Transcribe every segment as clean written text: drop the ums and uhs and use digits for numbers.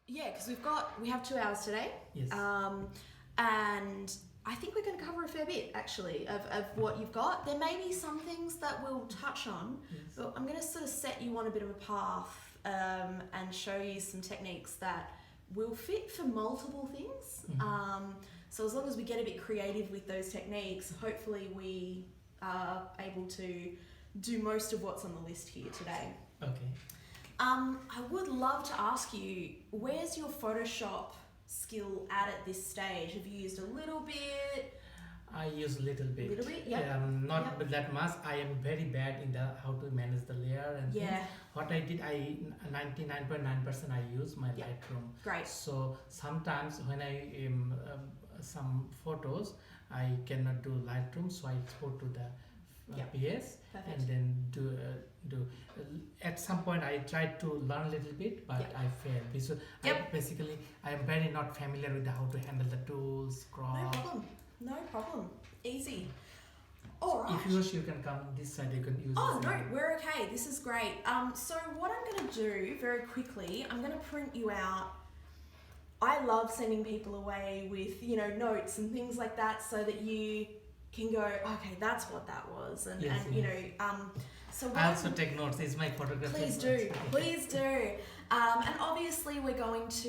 Yeah, because we have 2 hours today. Yes. And I think we're going to cover a fair bit actually of what you've got. There may be some things that we'll touch on, Yes. but I'm going to sort of set you on a bit of a path and show you some techniques that will fit for multiple things. Mhm. So as long as we get a bit creative with those techniques, hopefully we are able to do most of what's on the list here today. Okay. I would love to ask you, where's your Photoshop skill at this stage? Have you used a little bit? I use little bit. Little bit, yep. Not Yep. that much. I am very bad in the how to manage the layer and Yeah, things. What I did, 99.9% I use my Yep. Lightroom. great. So sometimes when I some photos, I cannot do Lightroom, so I export to the Yep. PS Perfect. and then do. At some point, I tried to learn a little bit, but Yep. I failed because Yep. I am very not familiar with how to handle the tools, No crop. problem. No problem. Easy. All right. If you wish, you can come this side. You can use. Oh this no, side. we're okay. This is great. So what I'm going to do very quickly, I'm going to print you out. I love sending people away with notes and things like that, so that you can go, okay, that's what that was, and Yes, and So what I also take notes. It's my photography. please do, please do. And obviously we're going to,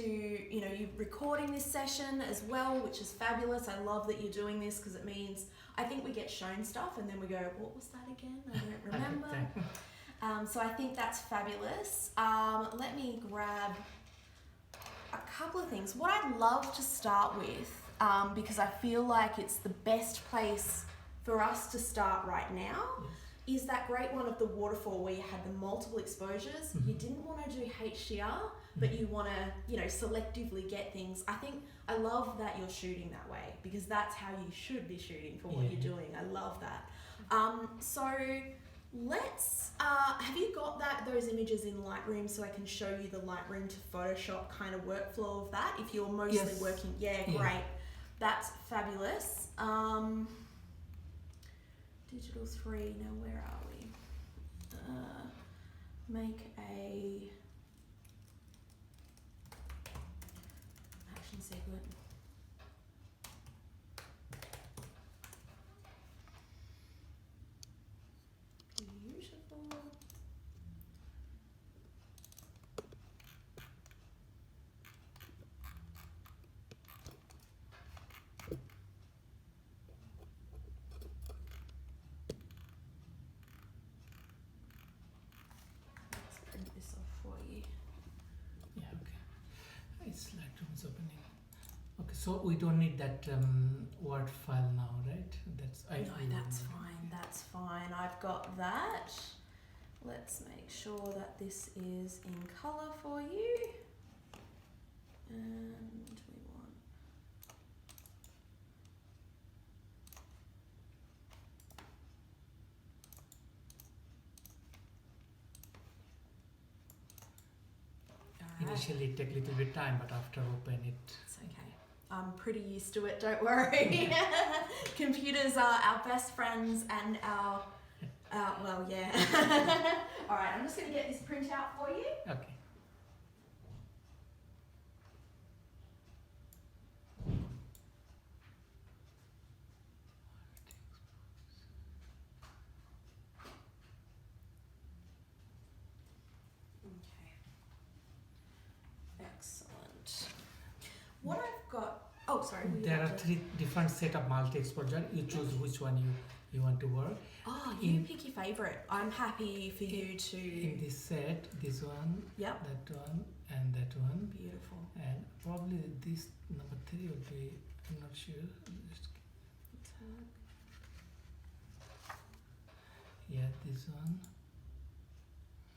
you're recording this session as well, which is fabulous. I love that you're doing this because it means I think we get shown stuff and then we go, what was that again? I don't remember. So I think that's fabulous. Let me grab a couple of things. What I'd love to start with, because I feel like it's the best place for us to start right now, is that great one of the waterfall where you had the multiple exposures. You didn't want to do HDR, but you want to, selectively get things. I love that you're shooting that way because that's how you should be shooting for what Yeah. you're doing. I love that. So let's, have you got those images in Lightroom so I can show you the Lightroom to Photoshop kind of workflow of that if you're mostly Yes. working? Yeah, Yeah. great. That's fabulous. Digital 3, now where are we? Make a action sequence. Beautiful. Let's print this off for you. Yeah. Okay. It's Lightroom is opening. Okay. So we don't need that Word file now, right? No, that's fine. That's fine. I've got that. Let's make sure that this is in color for you. And we want. Alright. Initially, it take a little bit time, but after open it. It's okay. I'm pretty used to it, don't worry. Computers are our best friends and our, well, yeah. All right, I'm just going to get this print out for you. Okay. Okay. Excellent. What I've got, oh, sorry. were you There are about to- 3 different set of multi-exposure. You choose which one you want to work. Oh, you in- pick your favourite. I'm happy for you to. In this set, this one, Yep. that one, and that one, Beautiful. and probably this number 3 will be. I'm not sure. Just, yeah, this one.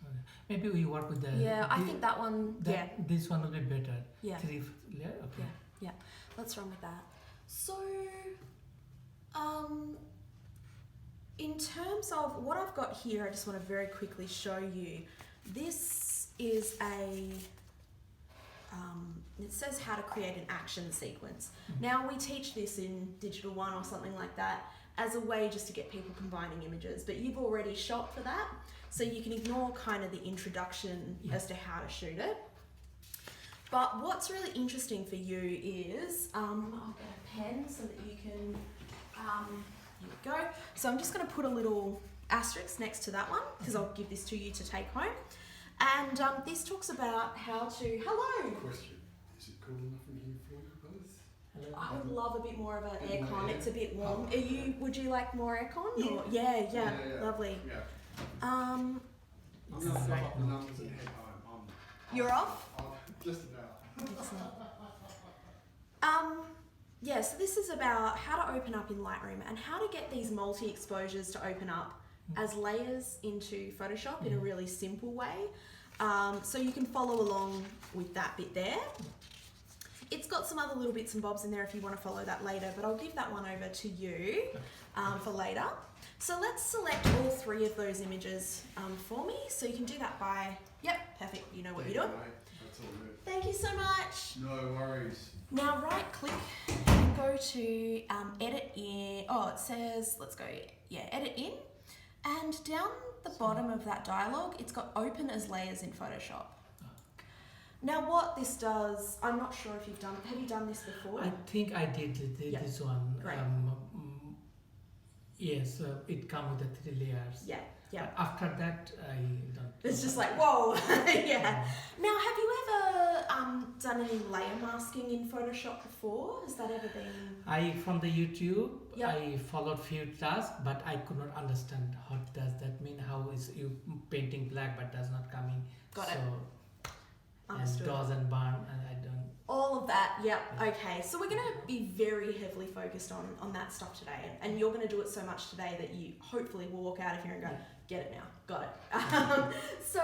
Okay. Maybe we work with the. Yeah, I think that one. Yeah. This one will be better. Yeah. 3 layer. Okay. Yeah. Let's run with that. So, in terms of what I've got here, I just want to very quickly show you. This is it says how to create an action sequence. Now we teach this in Digital 1 or something like that as a way just to get people combining images, but you've already shot for that, so you can ignore kind of the introduction Yeah. as to how to shoot it. But what's really interesting for you is, I'll get a pen so that you can, here we go. So I'm just going to put a little asterisk next to that one because I'll give this to you to take home. And this talks about how to, hello! Question, is it cool enough in here for you both? Hello. I would love a bit more of an Bit more aircon. air. It's a bit warm. Oh, Would you like more aircon? Yeah. Or- Yeah, Yeah. lovely. Yeah. Um, I'm not Right up the now. numbers ahead. You're off? Just about. Excellent. Yeah, so this is about how to open up in Lightroom and how to get these multi-exposures to open up as layers into Photoshop in a really simple way. So you can follow along with that bit there. It's got some other little bits and bobs in there if you want to follow that later, but I'll give that one over to you for later. So let's select all three of those images for me. So you can do that by, yep, perfect, you know what you're doing. That's all good. Thank you so much. No worries. Now right click and go to edit in, it says, let's go, edit in. And down the bottom of that dialog, it's got open as layers in Photoshop. Now what this does, I'm not sure if have you done this before? I think I did this one. Great. Yes, it comes with the 3 layers. Yeah. But after that, I don't. It's just like, whoa, yeah. Now, have you ever done any layer masking in Photoshop before? Has that ever been? From the YouTube, Yep. I followed few tasks, but I could not understand what does that mean. How is you painting black but does not coming? Got it. So, Understood. and does and burn, and I don't. All of that, yep. Okay, so we're going to be very heavily focused on that stuff today, and you're going to do it so much today that you hopefully will walk out of here and go, get it now, got it. So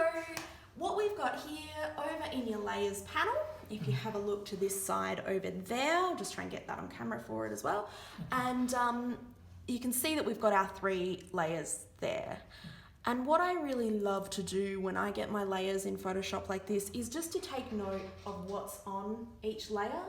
what we've got here over in your layers panel, if you have a look to this side over there, I'll just try and get that on camera for it as well, and you can see that we've got our 3 layers there. And what I really love to do when I get my layers in Photoshop like this is just to take note of what's on each layer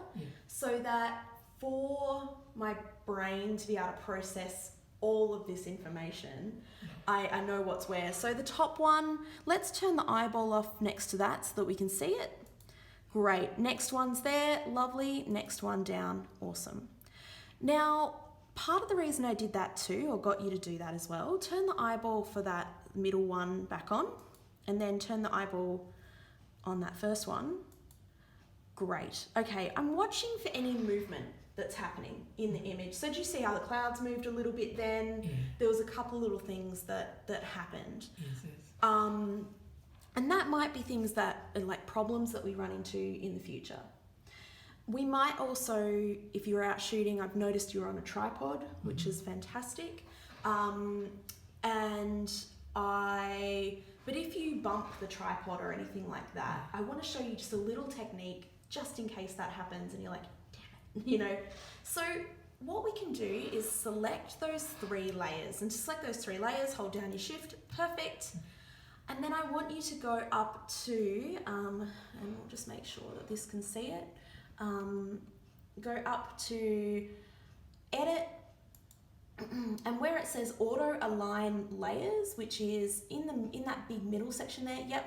so that for my brain to be able to process all of this information, I know what's where. So the top one, let's turn the eyeball off next to that so that we can see it. Great. Next one's there, lovely. Next one down, awesome. Now, part of the reason I did that too, or got you to do that as well, turn the eyeball for that middle one back on, and then turn the eyeball on that first one. Great. Okay, I'm watching for any movement that's happening in the image. So did you see how the clouds moved a little bit then? Yeah. There was a couple little things that happened. Yes. And that might be things that are like problems that we run into in the future. We might also, if you're out shooting, I've noticed you're on a tripod, which is fantastic. But if you bump the tripod or anything like that, I want to show you just a little technique just in case that happens and you're like, damn it, you know. So what we can do is select those 3 layers, and to select those 3 layers, hold down your shift, perfect. And then I want you to go up to, and we'll just make sure that this can see it, go up to edit, and where it says auto align layers, which is in that big middle section there,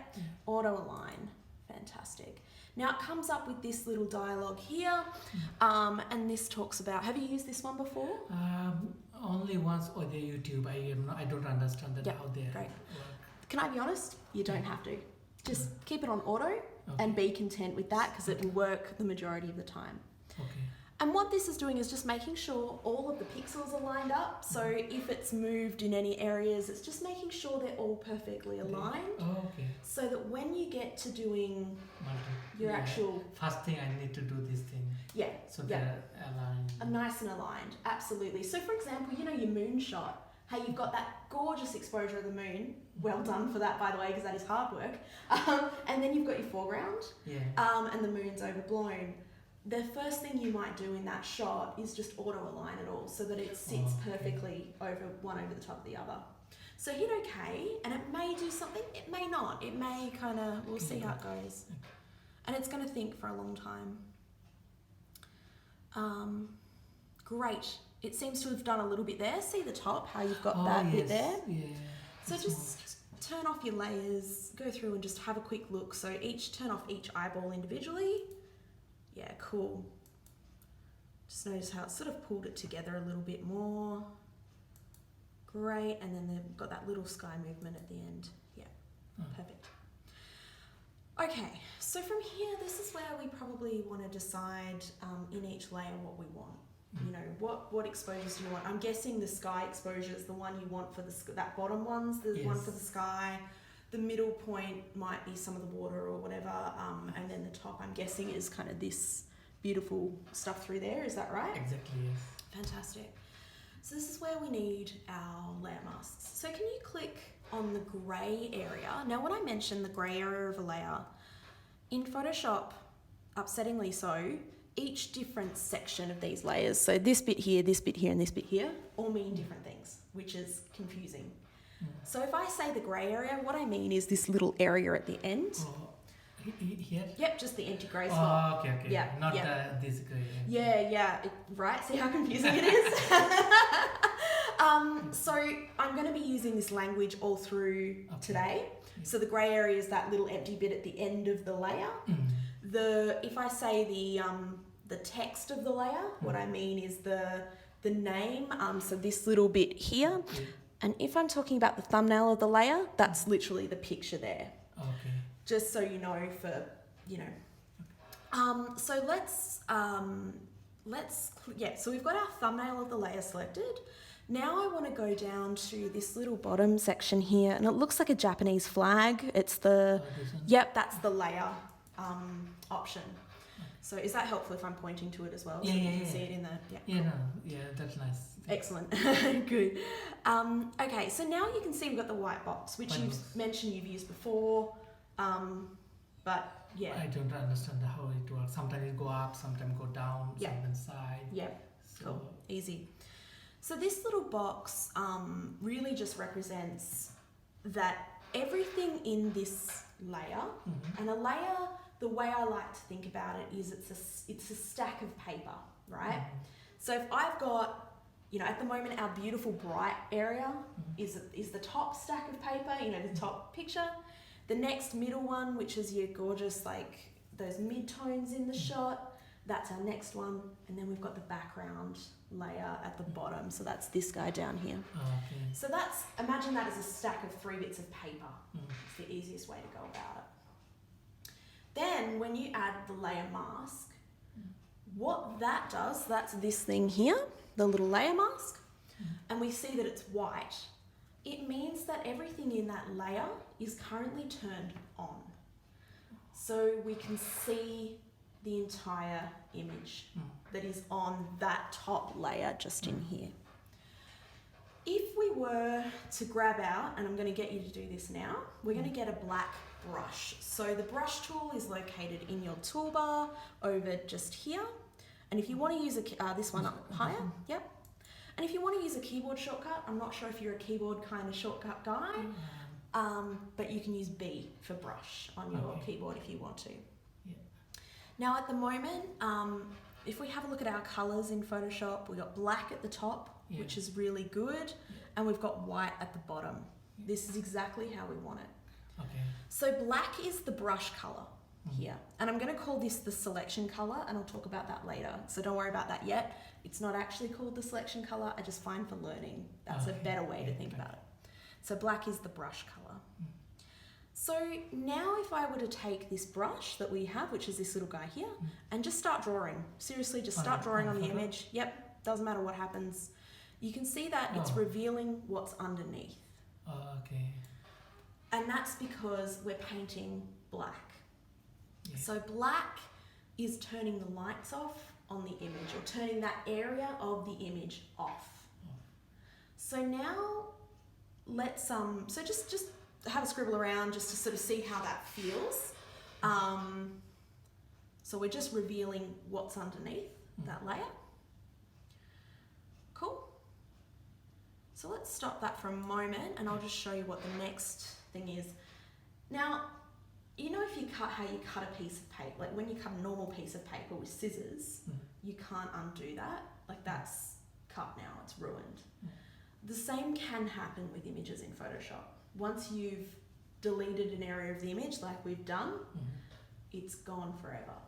auto align, fantastic. Now it comes up with this little dialogue here, and this talks about, have you used this one before? Only once on the YouTube. I don't understand that how they great. work. Can I be honest? You don't have to. Just keep it on auto and be content with that because it will work the majority of the time. Okay. And what this is doing is just making sure all of the pixels are lined up. So if it's moved in any areas, it's just making sure they're all perfectly aligned. Oh, okay. So that when you get to doing your Yeah. actual, First thing I need to do this thing. So they're aligned. nice and aligned, absolutely. So for example, you know your moon shot, how you've got that gorgeous exposure of the moon. Well done for that, by the way, because that is hard work. And then you've got your foreground, and the moon's overblown. The first thing you might do in that shot is just auto align it all so that it sits perfectly one over the top of the other. So hit OK, and it may do something, it may not. It may kind of, we'll see how it goes. And it's going to think for a long time. Great. It seems to have done a little bit there. See the top, how you've got that bit there? Yeah. So just turn off your layers, go through and just have a quick look. So turn off each eyeball individually. Yeah, cool. Just notice how it's sort of pulled it together a little bit more. Great, and then they've got that little sky movement at the end. Yeah, perfect. Okay, so from here, this is where we probably want to decide in each layer what we want. You know, what exposures do you want? I'm guessing the sky exposure is the one you want for that bottom one's the one for the sky. The middle point might be some of the water or whatever, and then the top, I'm guessing, is kind of this beautiful stuff through there. Is that right? Exactly, yes. Fantastic. So this is where we need our layer masks. So can you click on the grey area? Now when I mention the grey area of a layer, in Photoshop, upsettingly so, each different section of these layers, so this bit here, and this bit here, all mean different things, which is confusing. So if I say the grey area, what I mean is this little area at the end. Oh, here? Yep, just the empty grey spot. Oh, okay. Yeah, Not yeah. this grey. Yeah, right? See how confusing it is? So I'm going to be using this language all through today. So the grey area is that little empty bit at the end of the layer. If I say the text of the layer, what I mean is the name. So this little bit here. And if I'm talking about the thumbnail of the layer, that's literally the picture there. Okay. Just so you know, so so we've got our thumbnail of the layer selected. Now I want to go down to this little bottom section here, and it looks like a Japanese flag. It's that's the layer option. So is that helpful if I'm pointing to it as well? Yeah, so you can see it in the, that's nice. Excellent. Good. Okay, so now you can see we've got the white box, which mentioned you've used before. But yeah. I don't understand how it works. Sometimes it go up, sometimes go down, sometimes side. Yeah. So, cool. Easy. So this little box really just represents that everything in this layer, and a layer, the way I like to think about it is it's a stack of paper, right? So if I've got, at the moment our beautiful bright area is the top stack of paper, the top picture. The next middle one, which is your gorgeous, those mid-tones in the shot, that's our next one. And then we've got the background layer at the bottom. So that's this guy down here. Okay. So imagine that as a stack of 3 bits of paper. It's the easiest way to go about it. Then when you add the layer mask, what that does, that's this thing here, the little layer mask, and we see that it's white. It means that everything in that layer is currently turned on. So we can see the entire image that is on that top layer just in here. If we were to grab out, and I'm going to get you to do this now, we're going to get a black brush. So the brush tool is located in your toolbar over just here. And if you want to use this one up higher, yep. And if you want to use a keyboard shortcut, I'm not sure if you're a keyboard kind of shortcut guy, but you can use B for brush on your keyboard if you want to. Yeah. Now at the moment, if we have a look at our colours in Photoshop, we've got black at the top, which is really good, and we've got white at the bottom. This is exactly how we want it. Okay. So black is the brush colour here, and I'm going to call this the selection colour, and I'll talk about that later, so don't worry about that yet. It's not actually called the selection colour, I just find for learning that's a better way to think about it. So black is the brush colour. So now if I were to take this brush that we have, which is this little guy here, and just start drawing, seriously, just start drawing on the image. Yep, doesn't matter what happens. You can see that it's revealing what's underneath. Okay. And that's because we're painting black. Yeah. So black is turning the lights off on the image, or turning that area of the image off. So now let's so just have a scribble around just to sort of see how that feels. So we're just revealing what's underneath that layer. Cool. So let's stop that for a moment, and I'll just show you what the next thing is. Now, if you how you cut a piece of paper, like when you cut a normal piece of paper with scissors, you can't undo that. Like that's cut now, it's ruined. The same can happen with images in Photoshop. Once you've deleted an area of the image like we've done, it's gone forever.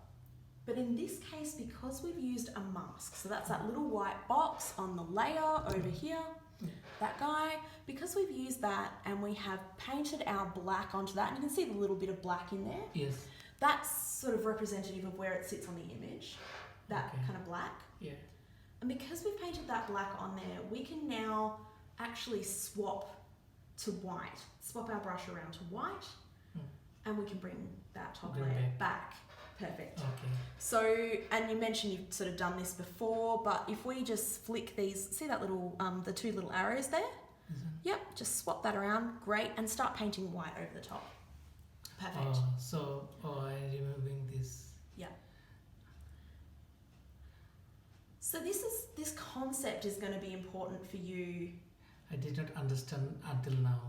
But in this case, because we've used a mask, so that's that little white box on the layer over here, that guy, because we've used that and we have painted our black onto that, and you can see the little bit of black in there, Yes. that's sort of representative of where it sits on the image, that Okay. kind of black. Yeah. And because we've painted that black on there, we can now actually swap to white, swap our brush around to white, and we can bring that top Bring layer back. back. Perfect. Okay. So, and you mentioned you've sort of done this before, but if we just flick these, see that little, the two little arrows there? This one? Yep, just swap that around, great, and start painting white over the top. Perfect. I'm removing this. So this concept is going to be important for you. I did not understand until now.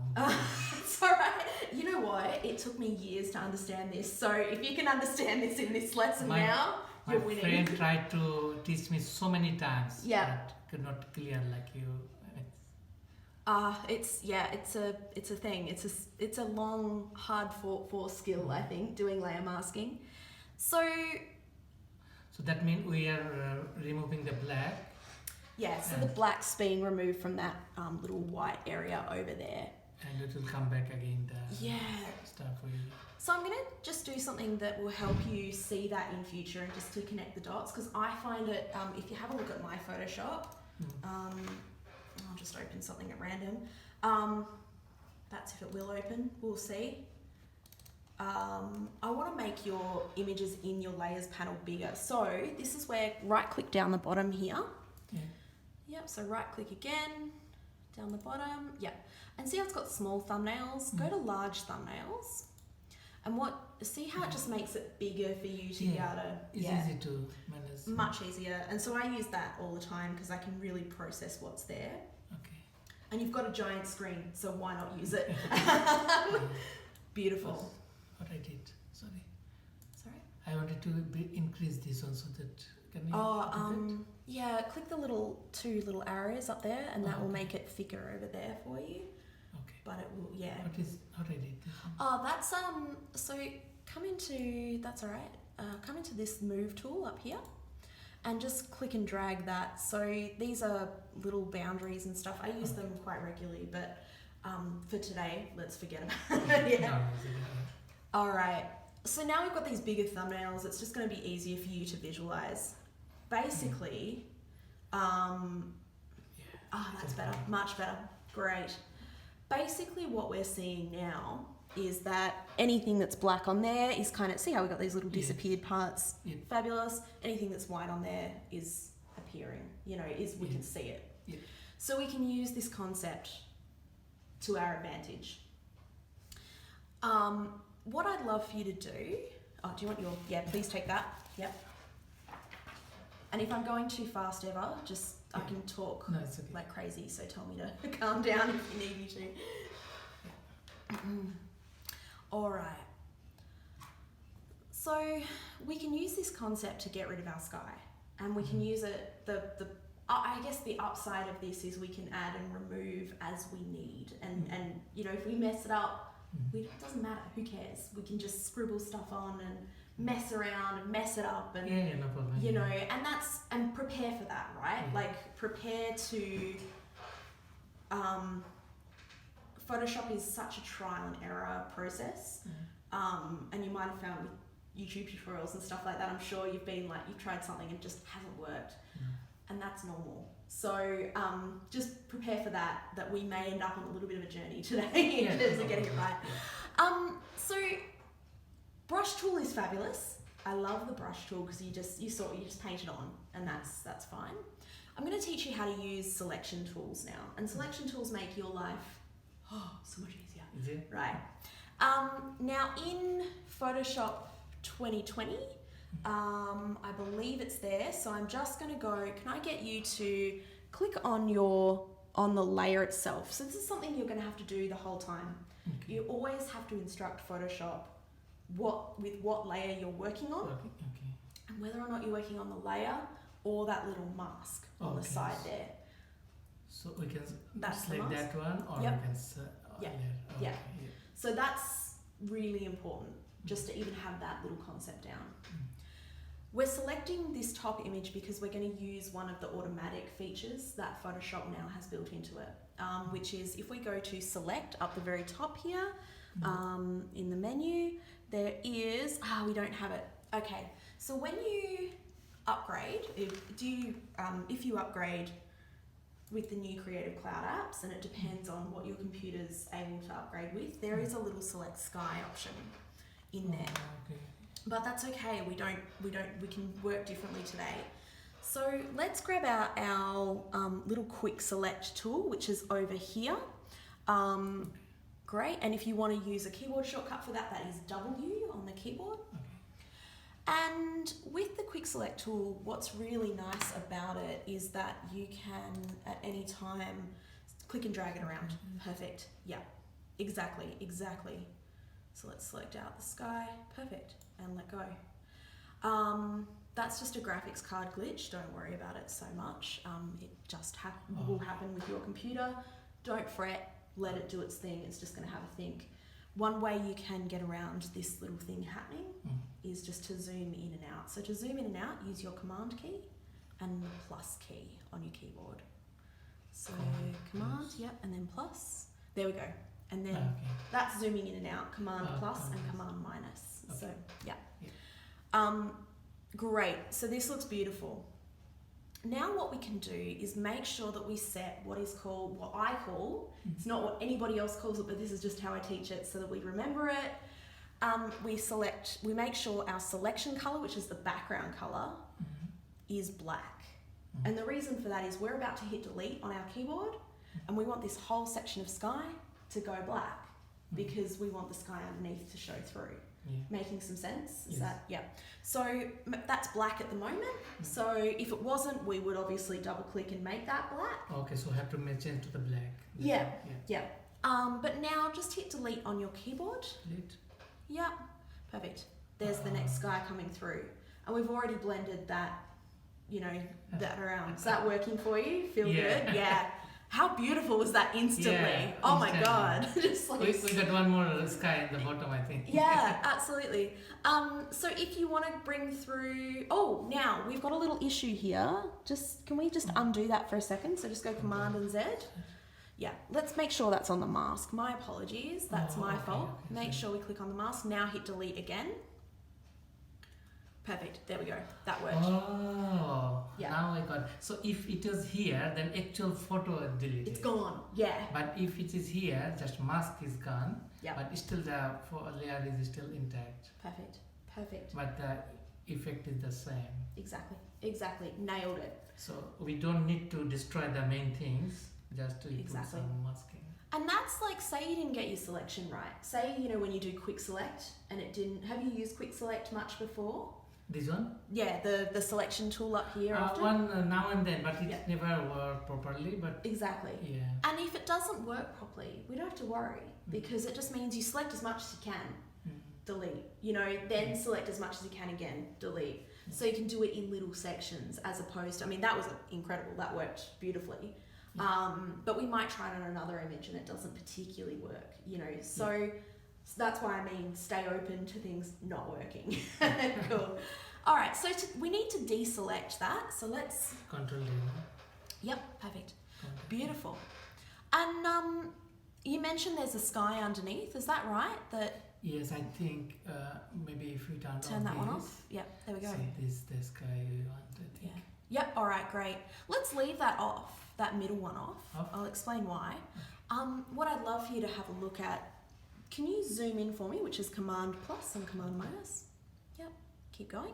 It's alright. You know what? It took me years to understand this. So if you can understand this in this lesson now, My you're winning. friend tried to teach me so many times. Yeah. But could not clear like you. It's a thing. It's a long, hard fought for skill, I think, doing layer masking. So So that means we are removing the black. yeah, so the black's being removed from that little white area over there. And it will come back again, the Yeah. stuff we... So I'm going to just do something that will help you see that in future and just to connect the dots, because I find it, if you have a look at my Photoshop, I'll just open something at random. That's if it will open, we'll see. I want to make your images in your layers panel bigger. So this is where right click down the bottom here. Yeah. Yep, so right click again, down the bottom, yep. And see how it's got small thumbnails? Go to large thumbnails. And see how it just makes it bigger for you to be able to, It's easy to manage. much easier. And so I use that all the time because I can really process what's there. Okay. And you've got a giant screen, so why not use it? Yeah. Beautiful. What I did, sorry. Sorry? I wanted to increase this one so that, can you do Yeah, click the two little arrows up there and that will okay. make it thicker over there for you. that? Okay. But it will, yeah. What I did this one? Oh, that's, so that's all right. Come into this move tool up here and just click and drag that. So these are little boundaries and stuff. I use them quite regularly, but for today, let's forget about it. Yeah. No, it's okay. All right. So now we've got these bigger thumbnails. It's just going to be easier for you to visualize. Basically, that's better. Much better. Great. Basically, what we're seeing now is that anything that's black on there is kind of, see how we got these little Yeah. disappeared parts? Yeah. Fabulous. Anything that's white on there is appearing, we can see it. Yeah. So we can use this concept to our advantage. What I'd love for you to do, do you want please take that. Yep. And if I'm going too fast ever, I can talk No, it's okay. like crazy, so tell me to calm down if you need me to. All right. So we can use this concept to get rid of our sky, and we can use it, I guess the upside of this is we can add and remove as we need, and if we mess it up, it doesn't matter, who cares? We can just scribble stuff on and mess around and mess it up, and no problem. and prepare for that, right? Yeah. Like prepare to Photoshop is such a trial and error process. And you might have found with YouTube tutorials and stuff like that, I'm sure you've tried something and it just hasn't worked, and that's normal. So just prepare for that we may end up on a little bit of a journey today in terms of getting it right. So brush tool is fabulous. I love the brush tool because you just paint it on, and that's fine. I'm going to teach you how to use selection tools now, and selection tools make your life so much easier. Is it? Right. Now in Photoshop 2020, I believe it's there. So I'm just going to go, can I get you to click on the layer itself? So this is something you're going to have to do the whole time. Okay. You always have to instruct Photoshop with what layer you're working on, Okay. and whether or not you're working on the layer or that little mask on the Okay. side there. So we can That's the select mask. that one, or Yep. we can Yeah. layer. Yeah. Okay. So that's really important, just to even have that little concept down. We're selecting this top image because we're going to use one of the automatic features that Photoshop now has built into it, which is if we go to select up the very top here, in the menu, there is, we don't have it. Okay, so when you upgrade, if you upgrade with the new Creative Cloud apps, and it depends on what your computer's able to upgrade with, there is a little select sky option in there. Okay. But that's okay. We can work differently today. So let's grab out our little quick select tool, which is over here. Great. And if you want to use a keyboard shortcut for that, that is W on the keyboard. Okay. And with the quick select tool, what's really nice about it is that you can at any time click and drag it around. Perfect. Yeah, exactly. So let's select out the sky. Perfect. And let go. That's just a graphics card glitch. Don't worry about it so much. It just will happen with your computer. Don't fret. Let it do its thing. It's just going to have a think. One way you can get around this little thing happening is just to zoom in and out. So to zoom in and out, use your command key and the plus key on your keyboard. So command, yep, and then plus. There we go. And then that's zooming in and out, command plus and command minus. Okay. So yeah. Yeah. Great. So this looks beautiful. Now what we can do is make sure that we set what I call, it's not what anybody else calls it, but this is just how I teach it so that we remember it. We make sure our selection color, which is the background color, is black. And the reason for that is we're about to hit delete on our keyboard and we want this whole section of sky to go black because we want the sky underneath to show through. Yeah. Making some sense? Is Yes. that, yeah. So that's black at the moment. So if it wasn't, we would obviously double click and make that black. Okay, so I have to change to the black. Yeah. But now just hit delete on your keyboard. Delete. Yeah, perfect. There's the next sky coming through. And we've already blended that, that around. Is that working for you? Feel good? Yeah. How beautiful was that instantly? Yeah, oh my instantly. God. Just like We got one more sky at the bottom, I think. yeah, absolutely. So if you want to bring through, now we've got a little issue here. Can we just undo that for a second? So just go Command and Z. Yeah, let's make sure that's on the mask. My apologies, that's my fault. Okay, Make sure we click on the mask. Now hit delete again. Perfect, there we go. That worked. Yeah. Now I got. So if it is here, then actual photo is deleted. It's gone, yeah. But if it is here, just mask is gone. Yeah. But still the layer is still intact. Perfect. But the effect is the same. Exactly. Nailed it. So we don't need to destroy the main things, just to Exactly. put some masking. And that's like, say you didn't get your selection right. Say, when you do quick select and it didn't, have you used quick select much before? This one? Yeah, the selection tool up here often. One now and then, but it Yeah. never worked properly. But Exactly. yeah. And if it doesn't work properly, we don't have to worry because it just means you select as much as you can, delete. Then select as much as you can again, delete. So you can do it in little sections as opposed to, that was incredible. That worked beautifully. But we might try it on another image and it doesn't particularly work, So that's why stay open to things not working. Cool. All right, so we need to deselect that. So let's. Control D. Yep, perfect. Control. Beautiful. And you mentioned there's a sky underneath. Is that right? Yes, I think maybe if we Turn that one off. Yep, there we go. So this the sky we want, I think. Yep. All right, great. Let's leave that off. That middle one off. Off? I'll explain why. What I'd love for you to have a look at. Can you zoom in for me, which is Command plus and Command minus? Yep, keep going.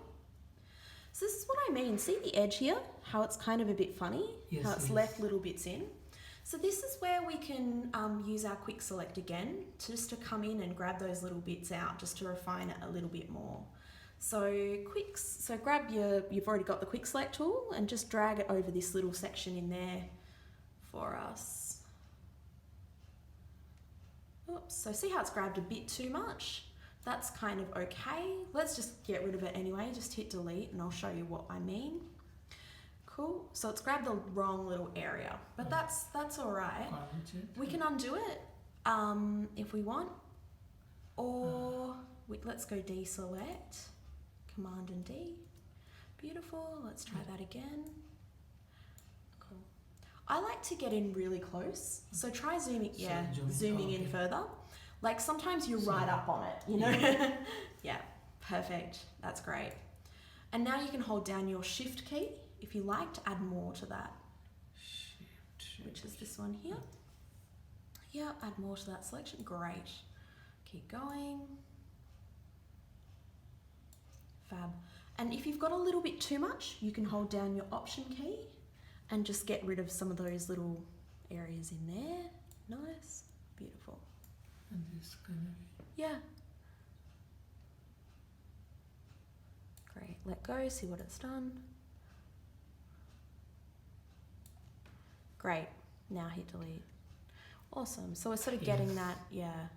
So this is what I mean. See the edge here? How it's kind of a bit funny? Yes, How it's yes. left little bits in. So this is where we can use our quick select again, just to come in and grab those little bits out, just to refine it a little bit more. So grab you've already got the quick select tool and just drag it over this little section in there for us. Oops, so see how it's grabbed a bit too much? That's kind of okay. Let's just get rid of it anyway. Just hit delete and I'll show you what I mean. Cool, so it's grabbed the wrong little area, but that's all right. We can undo it if we want, or let's go deselect, Command and D. Beautiful. Let's try that again. Cool. I like to get in really close, so try zooming. So Yeah, zoom in. zooming Oh, in okay. further. Like sometimes you're So- right up on it, you know. Yeah. Yeah, perfect. That's great. And now you can hold down your shift key if you like to add more to that, Shift. which is this one here. Yeah, add more to that selection. Great. Keep going. Fab. And if you've got a little bit too much, you can hold down your option key and just get rid of some of those little areas in there. Nice. Beautiful. And this kind of. Yeah. Great. Let go, see what it's done. Great. Now hit delete. Awesome. So we're sort of getting Yes. that. Yeah.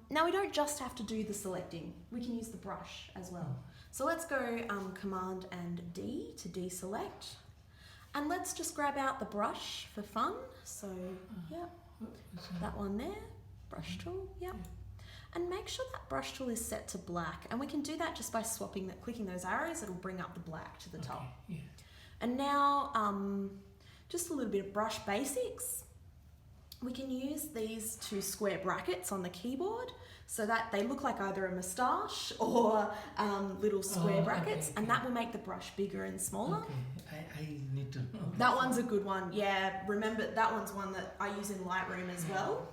Now we don't just have to do the selecting. We can use the brush as well. So let's go Command and D to deselect. And let's just grab out the brush for fun. So, yeah, that one there, brush tool, yeah. And make sure that brush tool is set to black. And we can do that just by clicking those arrows. It'll bring up the black to the top. Yeah. And now, just a little bit of brush basics. We can use these two square brackets on the keyboard so that they look like either a moustache or little square Oh, brackets, okay, and okay. that will make the brush bigger and smaller. Okay, I need to know. That one's a good one. Yeah, remember that one's one that I use in Lightroom as well.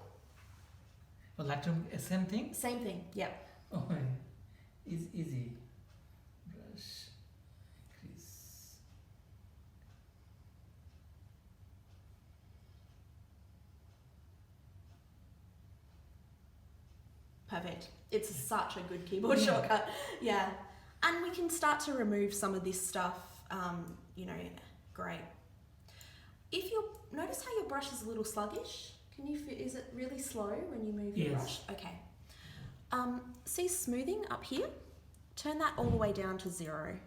Well, Lightroom, same thing? Same thing. Yep. Oh, is easy. Brush, increase. Perfect. It's such a good keyboard Yeah. shortcut. Yeah. And we can start to remove some of this stuff. Great. If you notice how your brush is a little sluggish, is it really slow when you move your Yes. brush? Okay. See smoothing up here? Turn that all the way down to 0.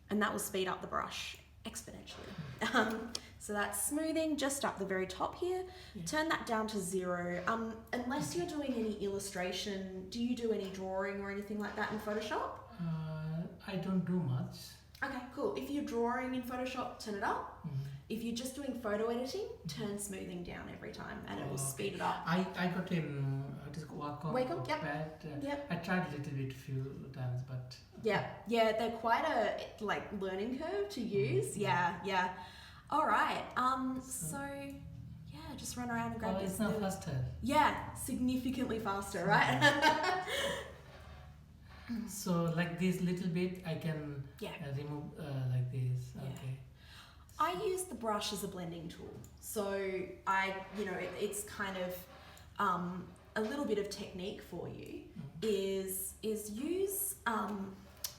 And that will speed up the brush exponentially. So that's smoothing just up the very top here. Yeah. Turn that down to 0. Unless you're doing any illustration, do you do any drawing or anything like that in Photoshop? I don't do much. Okay, cool. If you're drawing in Photoshop, turn it up. If you're just doing photo editing, turn smoothing down every time and it will Oh, speed it up. I got in Wacom, yep. pad. Yep. I tried a little bit few times, but Yeah, they're quite a learning curve to use. Yeah. All right. So yeah, just run around and grab this. it's not faster. Yeah, significantly faster, right? So like this little bit, I can Yeah. remove like this. Yeah. Okay. I use the brush as a blending tool. So it's kind of a little bit of technique for you is use, I'll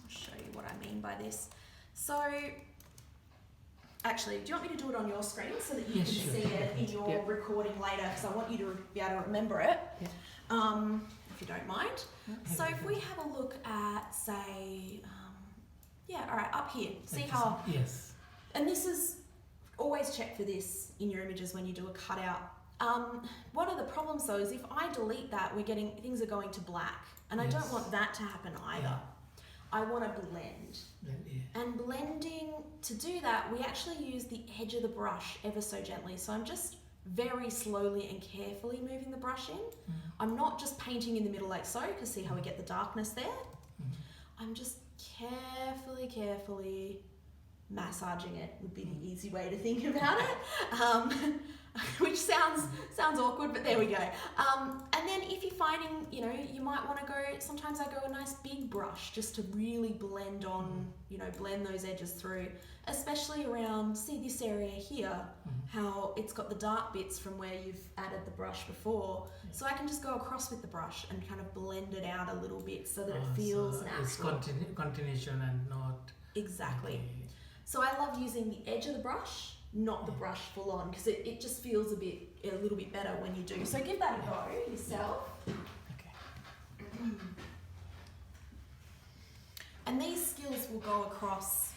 show you what I mean by this. So actually, do you want me to do it on your screen so that you Yes, can sure. see it in your Yeah. recording later? Because I want you to be able to remember it, Yeah. if you don't mind. So if we have a look at, say, all right, up here, see Like how, this. Yes. and this is, always check for this in your images when you do a cutout. One of the problems though is if I delete that, things are going to black, and I don't Yes. want that to happen either. Yeah. I want to blend. Yeah. And blending, to do that, we actually use the edge of the brush ever so gently. So I'm just very slowly and carefully moving the brush in. I'm not just painting in the middle like so, because see how we get the darkness there? I'm just carefully massaging it would be the easy way to think about it. Which sounds awkward, but there we go. And then if you're finding, you might want to go, sometimes I go a nice big brush just to really blend on, blend those edges through, especially around, see this area here, how it's got the dark bits from where you've added the brush before. So I can just go across with the brush and kind of blend it out a little bit so that it feels so natural. It's continuation and not. Exactly. Okay. So I love using the edge of the brush, not the brush full on, because it just feels a little bit better when you do. So give that a go yourself. Okay. And these skills will go across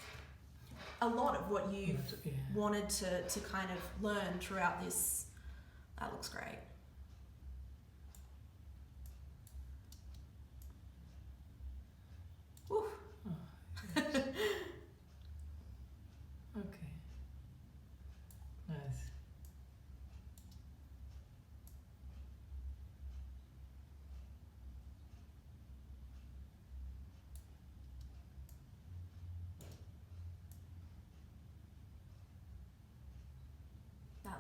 a lot of what you've Yeah. wanted to kind of learn throughout this. That looks great. Woo.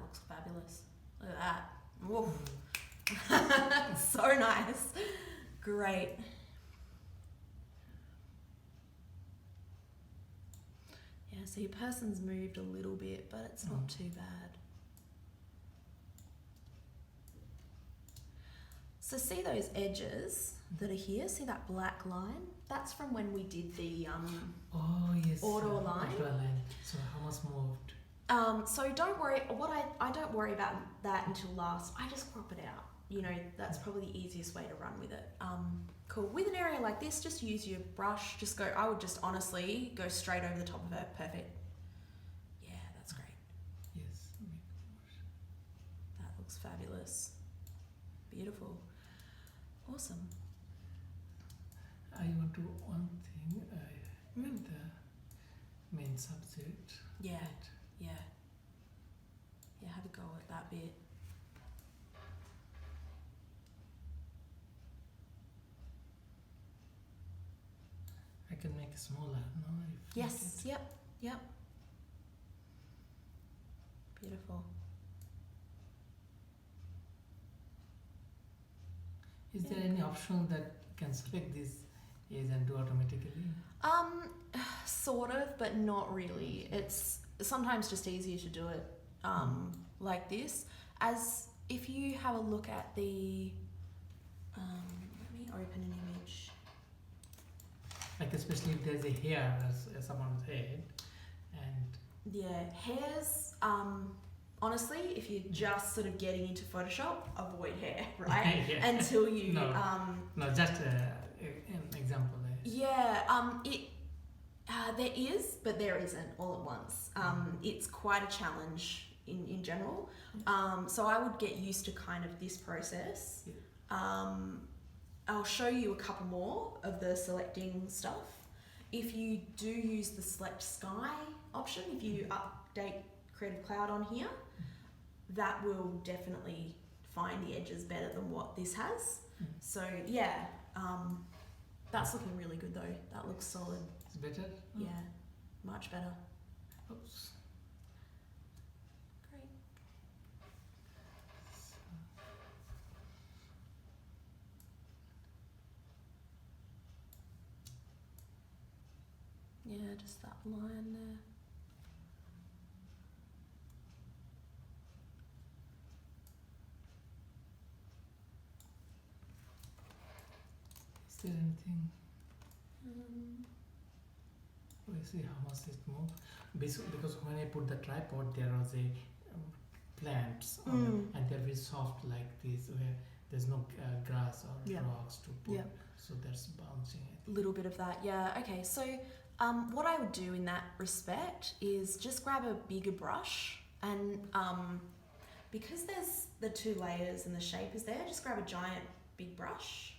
looks fabulous. Look at that. Woof. Mm. So nice. Great. Yeah, so your person's moved a little bit, but it's not too bad. So see those edges that are here? See that black line? That's from when we did the Oh yes. Auto align. Auto align. So how much moved? so don't worry, I don't worry about that until last. I just crop it out. You know, that's probably the easiest way to run with it. Cool. With an area like this, just use your brush. I would just honestly go straight over the top of it. Perfect. Yeah, that's great. Yes. That looks fabulous. Beautiful. Awesome. I want to one thing. I meant the main subject. Yeah, Right. yeah. Yeah, have a go at that bit. I can make it smaller, no? If Yes, needed. yep. Beautiful. Is there any option that you can select this is and do automatically? Sort of, but not really. It's sometimes just easier to do it like this. As if you have a look at the, let me open an image. Like especially if there's a hair as someone's head, and Yeah, hairs. Honestly, if you're just sort of getting into Photoshop, avoid hair, right? Yeah. Until you No. No, just an example there. Yeah, there is, but there isn't all at once. It's quite a challenge in general. So I would get used to kind of this process. Yeah. I'll show you a couple more of the selecting stuff. If you do use the select sky option, if you update Creative Cloud on here, that will definitely find the edges better than what this has. So yeah, that's looking really good though. That looks solid. It's better? Yeah, much better. Oops. Great. Yeah, just that line there. Is there anything? Um, We see how much it moved. Because when I put the tripod, there was a plants on them, and they're very soft like this, where there's no grass or Yeah. rocks to put. Yeah. So that's bouncing. I think. little bit of that, yeah. Okay, so what I would do in that respect is just grab a bigger brush and because there's the two layers and the shape is there, just grab a giant big brush.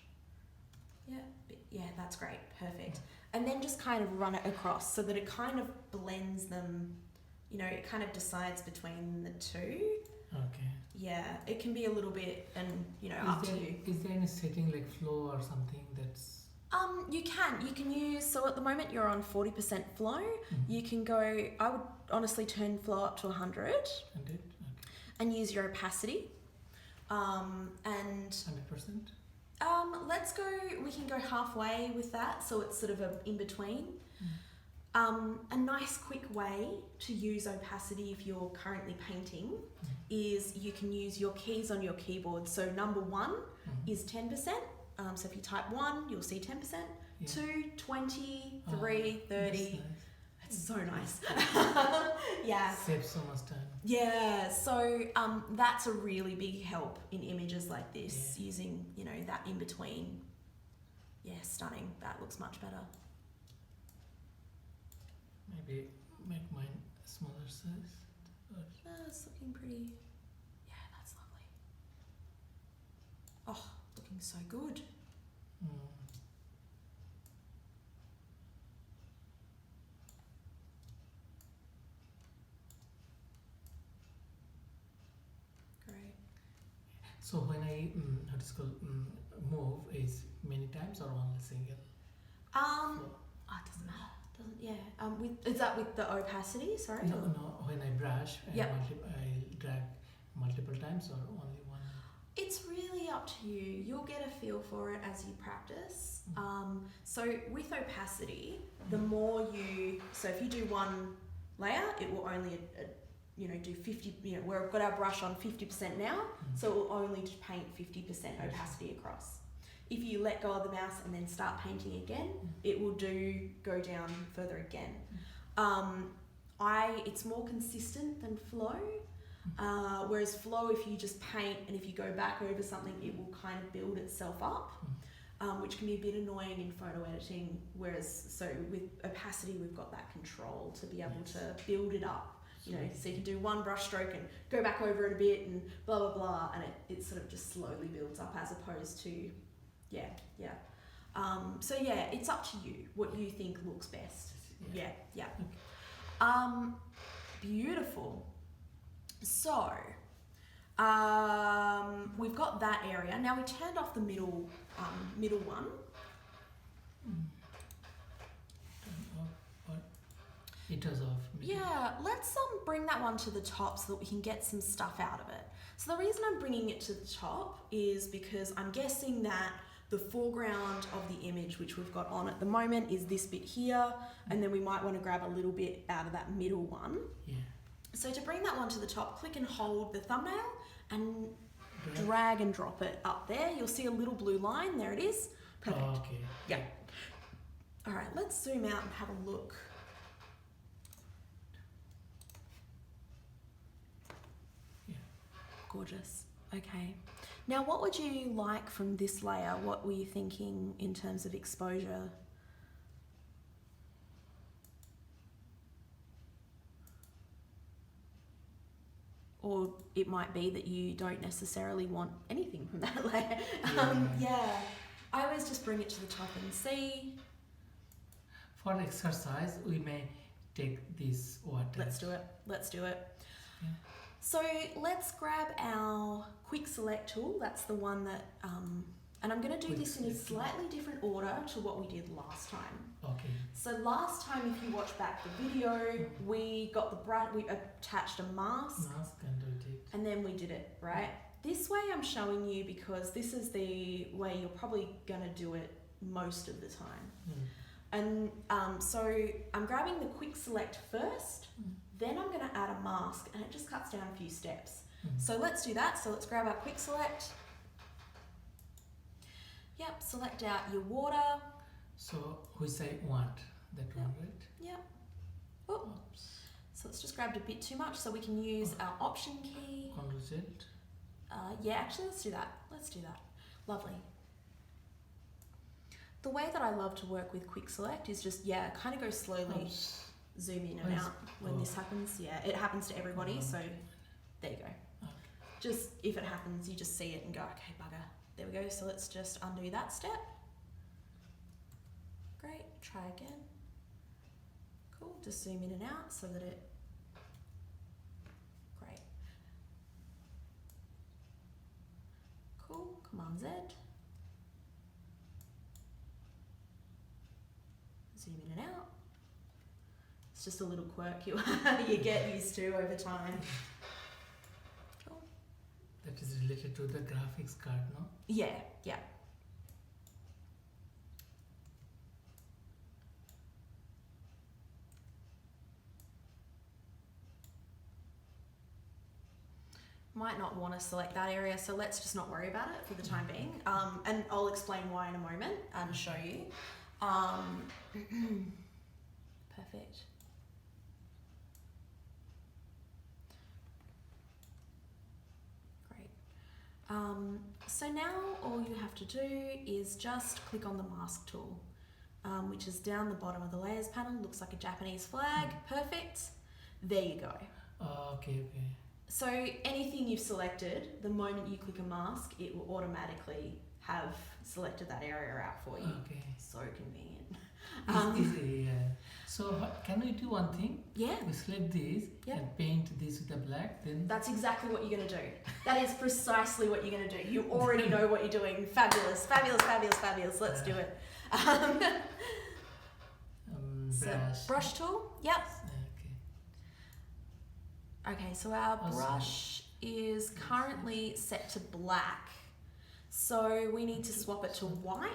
Yeah, that's great, perfect. And then just kind of run it across so that it kind of blends them, you know, it kind of decides between the two. Okay. Yeah, it can be a little bit, and you know, up to you. Is there any setting like flow or something that's? You can use, so at the moment you're on 40% flow. You can go, I would honestly turn flow up to 100 100? Okay. and use your opacity. And 100%? let's go, we can go halfway with that, so it's sort of a in between. A nice quick way to use opacity if you're currently painting is you can use your keys on your keyboard. So number 1 is 10%. So if you type 1, you'll see 10%, Yeah. 2, 20, 3, 30. That's It's so nice. Yeah. Saves so much time. Yeah, so that's a really big help in images like this, using, you know, that in between. Yeah, stunning. That looks much better. Maybe make mine smaller size. It's looking pretty. Yeah, that's lovely. Oh, looking so good. Great. So when I how to call move is many times or only single? flow? It doesn't matter. Doesn't, yeah. Is that with the opacity? Sorry. No, or- no. When I brush, Yep. I drag multiple times or only one? It's really up to you. You'll get a feel for it as you practice. So with opacity, the more so if you do one layer, it will only do 50. We've got our brush on 50% now, so it will only paint 50% opacity across. If you let go of the mouse and then start painting again, it will go down further again. It's more consistent than flow. Whereas flow, if you just paint and if you go back over something, it will kind of build itself up, which can be a bit annoying in photo editing. So with opacity, we've got that control to be able to build it up. So you can do one brush stroke and go back over it a bit and blah blah blah, and it sort of just slowly builds up as opposed to, so it's up to you what you think looks best. Beautiful. So, we've got that area. Now we turned off the middle one. It was off. Yeah, let's bring that one to the top so that we can get some stuff out of it. So the reason I'm bringing it to the top is because I'm guessing that the foreground of the image, which we've got on at the moment, is this bit here, and then we might want to grab a little bit out of that middle one. Yeah. So to bring that one to the top, click and hold the thumbnail and drag and drop it up there. You'll see a little blue line. There it is. Perfect. Oh, okay. Yeah. All right, let's zoom out and have a look. Yeah. Gorgeous. Okay. Now, what would you like from this layer? What were you thinking in terms of exposure? Or it might be that you don't necessarily want anything from that layer. I always just bring it to the top and see. For exercise, we may take this water. Let's do it. Yeah. So let's grab our quick select tool. That's the one that, and I'm going to do this in a slightly different order to what we did last time. Okay. So last time, if you watch back the video, we got the brush, we attached a mask. And then we did it, right? This way I'm showing you because this is the way you're probably going to do it most of the time. And so I'm grabbing the quick select first, then I'm going to add a mask, and it just cuts down a few steps. So let's do that. So let's grab our quick select. Yep, select out your water. So which I want, that one, right? Yep. Oops. So let's just grab a bit too much so we can use our option key. Ctrl Z. Actually let's do that. Lovely. The way that I love to work with quick select is just, kind of go slowly, zoom in and out when this happens. Yeah, it happens to everybody, so there you go. Okay. Just, if it happens, you just see it and go, okay, bugger. There we go. So let's just undo that step. Great, try again. Cool, just zoom in and out so that it, great. Cool, Command Z. Zoom in and out. It's just a little quirk you get used to over time. Cool. That is related to the graphics card, no? Yeah. Might not want to select that area, so let's just not worry about it for the time being. And I'll explain why in a moment and show you. Perfect. Great. So now all you have to do is just click on the mask tool, which is down the bottom of the layers panel. Looks like a Japanese flag. Perfect. There you go. Okay. So anything you've selected, the moment you click a mask, it will automatically have selected that area out for you. Okay. So convenient. So can we do one thing? Yeah. We select this and paint this with the black, then... That's exactly what you're going to do. That is precisely what you're going to do. You already know what you're doing. Fabulous. Let's do it. Brush tool. Yep. Okay. Okay, so our brush is currently set to black. So we need to swap it to white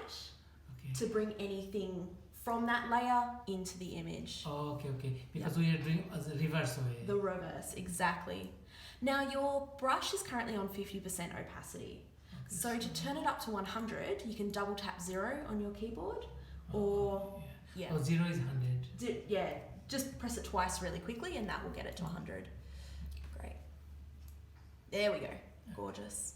Okay. to bring anything from that layer into the image. Oh, okay. Because we are doing as a reverse way. The reverse, exactly. Now your brush is currently on 50% opacity. Okay, So to turn it up to 100, you can double tap 0 on your keyboard, or yeah. yeah, Oh, 0 is 100. yeah, just press it twice really quickly and that will get it to 100. Great. There we go. Gorgeous.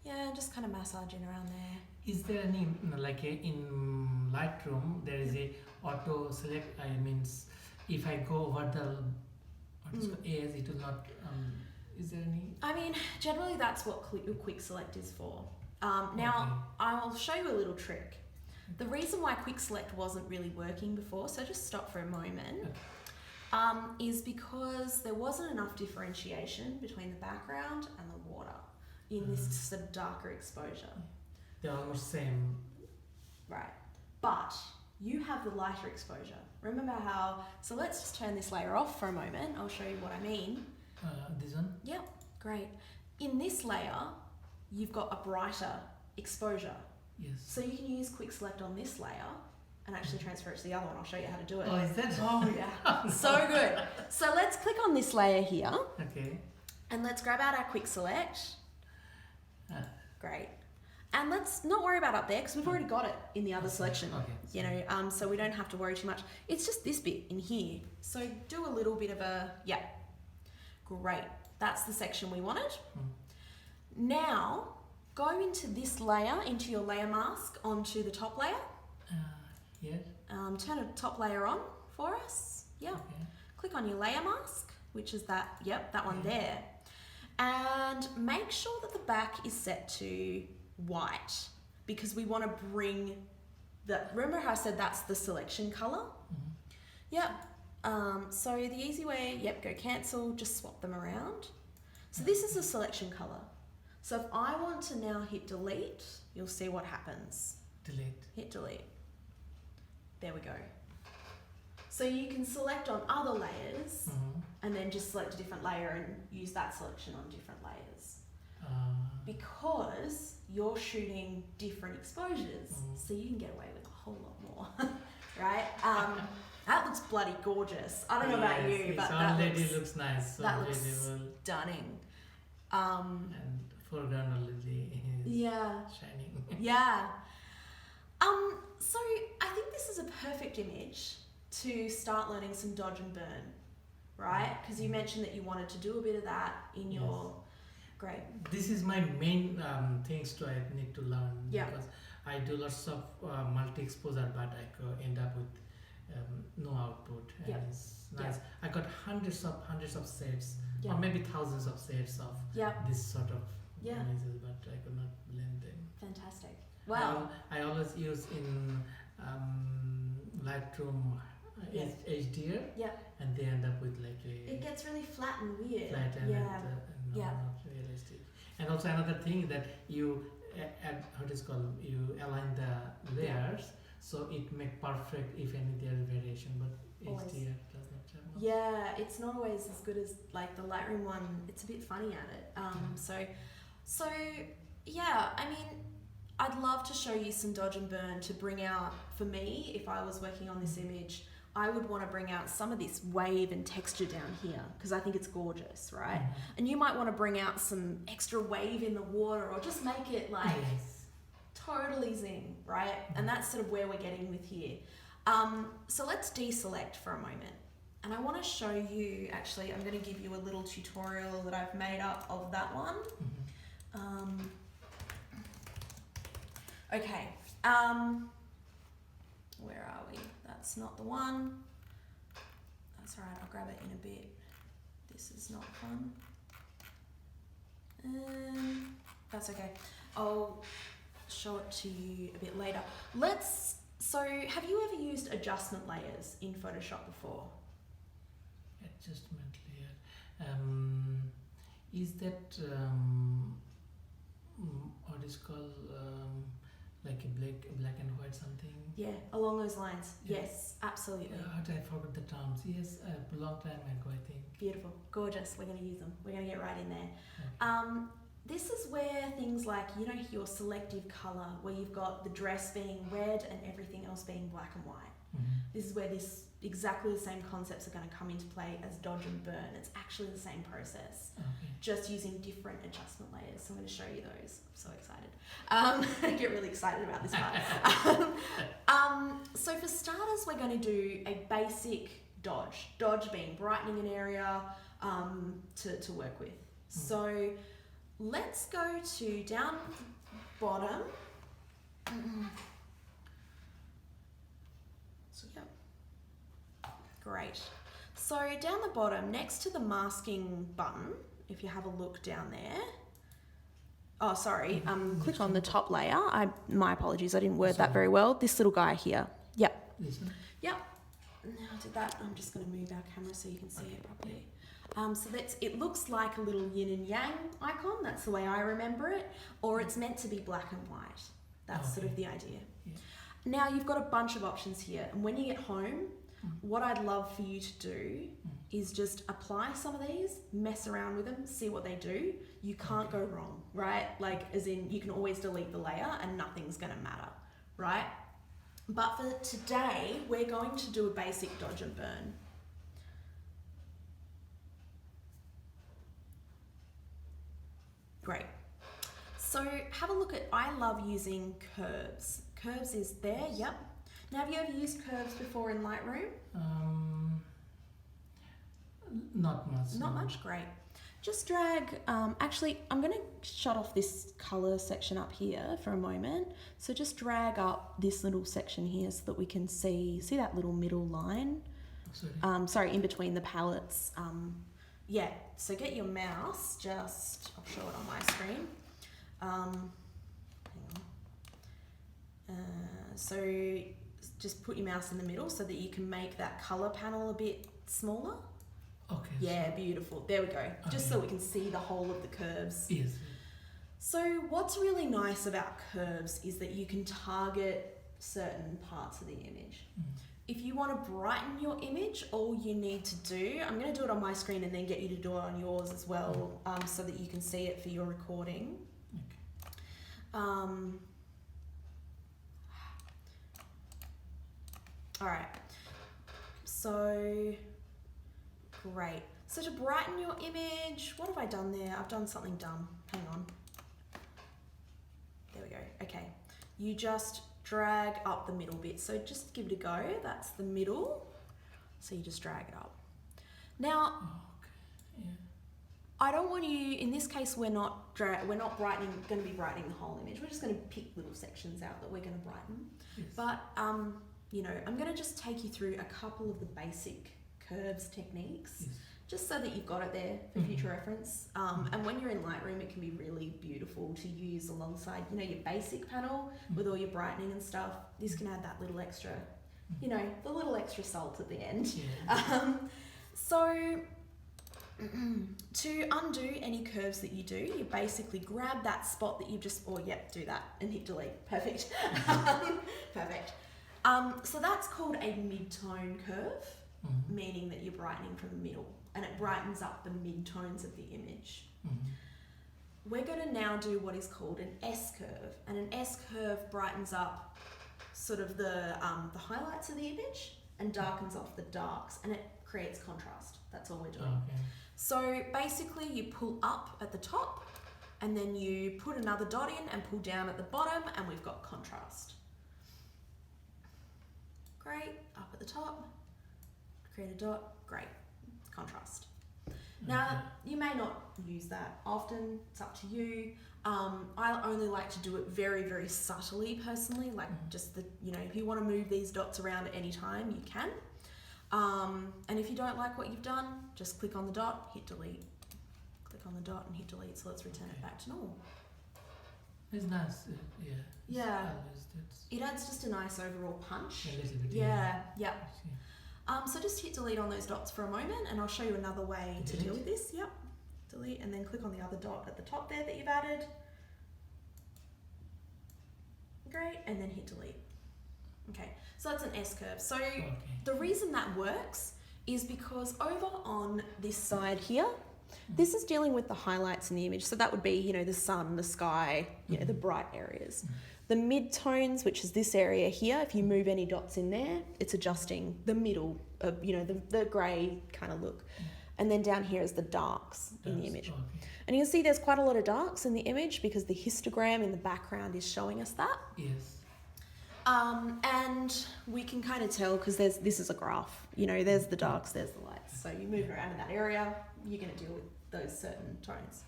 Yeah, just kind of massaging around there. Is there any like in Lightroom there is a auto select? I means if I go over the as it will not. Is there any? I mean, generally that's what quick select is for. Now, I'll show you a little trick. The reason why quick select wasn't really working before, so just stop for a moment, is because there wasn't enough differentiation between the background and the water in this sort of darker exposure. They're almost same. Right. But you have the lighter exposure. Remember how, so let's just turn this layer off for a moment. I'll show you what I mean. This one. Yep, great. In this layer, you've got a brighter exposure. Yes. So you can use quick select on this layer and actually transfer it to the other one. I'll show you how to do it. Oh, is that? Oh yeah, so good. So let's click on this layer here Okay. and let's grab out our quick select. Ah. Great. And let's not worry about up there because we've already got it in the other selection. Okay. You know, so we don't have to worry too much. It's just this bit in here. So do a little bit of a, yeah. Great. That's the section we wanted. Now, go into this layer, into your layer mask, onto the top layer. Yeah. Turn a top layer on for us. Yeah. Okay. Click on your layer mask, which is that, yep, that one there. And make sure that the back is set to white because we want to bring the, remember how I said that's the selection color? Yep. So the easy way, yep, go cancel, just swap them around. So this is the selection color. So if I want to now hit delete, you'll see what happens. Delete. Hit delete. There we go. So you can select on other layers and then just select a different layer and use that selection on different layers. Because you're shooting different exposures, so you can get away with a whole lot more, right? That looks bloody gorgeous. I don't know about you, but that looks nice. So that looks visible. stunning. And foreground already is Yeah. shining. Yeah. So I think this is a perfect image to start learning some dodge and burn, right? Because you mentioned that you wanted to do a bit of that in your, great. This is my main things I need to learn because I do lots of multi-exposure, but I end up with no output, and it's nice. I got hundreds of sets, or maybe thousands of sets of this sort of images, but I could not blend them. Fantastic. Wow. I always use in Lightroom HDR, and they end up with like a it gets really flat and weird. flat and not realistic. And also another thing that you add, how it is called, you align the layers so it make perfect if any there is variation, but Always. HDR does not have much. Yeah, it's not always as good as like the Lightroom one. It's a bit funny at it. So yeah, I mean, I'd love to show you some dodge and burn to bring out, for me, if I was working on this image, I would want to bring out some of this wave and texture down here because I think it's gorgeous, right? And you might want to bring out some extra wave in the water or just make it like totally zing, right? And that's sort of where we're getting with here. So let's deselect for a moment. And I want to show you, actually, I'm going to give you a little tutorial that I've made up of that one. Okay, where are we? That's not the one. That's all right, I'll grab it in a bit. This is not fun. That's okay. I'll show it to you a bit later. So have you ever used adjustment layers in Photoshop before? Adjustment layer. Is that what is called like a black and white something. Yeah, along those lines. Yeah. Yes, absolutely. I forgot the terms. Yes, a long time ago, I think. Beautiful, gorgeous. We're going to use them. We're going to get right in there. Okay. This is where things like, you know, your selective colour, where you've got the dress being red and everything else being black and white. This is where this exactly the same concepts are going to come into play as dodge and burn. It's actually the same process, Okay. just using different adjustment layers. So I'm going to show you those. I'm so excited. I get really excited about this part. So for starters, we're going to do a basic dodge. Dodge being brightening an area to work with. So let's go to down bottom. So yeah, great. So down the bottom, next to the masking button, if you have a look down there. Oh, sorry. Click on the top layer. My apologies. I didn't word that very well. This little guy here. Yep. This one? Yep. Now I did that. I'm just going to move our camera so you can see it properly. So it looks like a little yin and yang icon. That's the way I remember it. Or it's meant to be black and white. That's sort of the idea. Yeah. Now you've got a bunch of options here. And when you get home, what I'd love for you to do is just apply some of these, mess around with them, see what they do. You can't go wrong, right? Like, as in, you can always delete the layer and nothing's going to matter, right? But for today, we're going to do a basic dodge and burn. Great. So have a look at, I love using curves. Curves is there, yep. Now, have you ever used curves before in Lightroom? Not much. Not much, great. Just drag, actually, I'm going to shut off this color section up here for a moment. So just drag up this little section here so that we can see that little middle line? Sorry. In between the palettes. Yeah, so get your mouse, I'll show it on my screen. Hang on. So just put your mouse in the middle so that you can make that color panel a bit smaller. Okay. Yeah, beautiful. There we go. Just so we can see the whole of the curves. Yes. So what's really nice about curves is that you can target certain parts of the image. If you want to brighten your image, all you need to do, I'm going to do it on my screen and then get you to do it on yours as well, so that you can see it for your recording. Okay. All right. So great. So to brighten your image, what have I done there? I've done something dumb. Hang on. There we go. Okay. You just drag up the middle bit. So just give it a go. That's the middle. So you just drag it up. Now, Yeah. I don't want you, in this case, we're not going to be brightening the whole image. We're just going to pick little sections out that we're going to brighten. Yes. But, you know, I'm going to just take you through a couple of the basic curves techniques, Yes. just so that you've got it there for future reference. And when you're in Lightroom, it can be really beautiful to use alongside, you know, your basic panel with all your brightening and stuff. This can add that little extra, you know, the little extra salt at the end. Yeah. So to undo any curves that you do, you basically grab that spot that you just, do that and hit delete. Perfect. Perfect. So that's called a mid-tone curve, meaning that you're brightening from the middle, and it brightens up the mid-tones of the image. We're going to now do what is called an S-curve, and an S-curve brightens up sort of the highlights of the image and darkens off the darks, and it creates contrast. That's all we're doing. Okay. So basically you pull up at the top and then you put another dot in and pull down at the bottom, and we've got contrast. Great, up at the top, create a dot, great, contrast. Now, you may not use that often, it's up to you. I only like to do it very, very subtly personally, like just if you want to move these dots around at any time, you can. And if you don't like what you've done, just click on the dot, hit delete. Click on the dot and hit delete, so let's return it back to normal. It's nice. Yeah. Yeah. That's It adds just a nice overall punch. a little bit. Yeah. Yeah. So just hit delete on those dots for a moment, and I'll show you another way to deal with this. Yep. Delete, and then click on the other dot at the top there that you've added. Great, and then hit delete. Okay, so that's an S curve. So Okay. the reason that works is because over on this side here, this is dealing with the highlights in the image. So that would be, you know, the sun, the sky, you know, the bright areas. The mid-tones, which is this area here, if you move any dots in there, it's adjusting the middle of, you know, the grey kind of look. And then down here is the darks in the image. Okay. And you'll see there's quite a lot of darks in the image because the histogram in the background is showing us that. Yes. And we can kind of tell because this is a graph, you know, there's the darks, there's the lights. So you move around in that area, you're going to deal with those certain tones.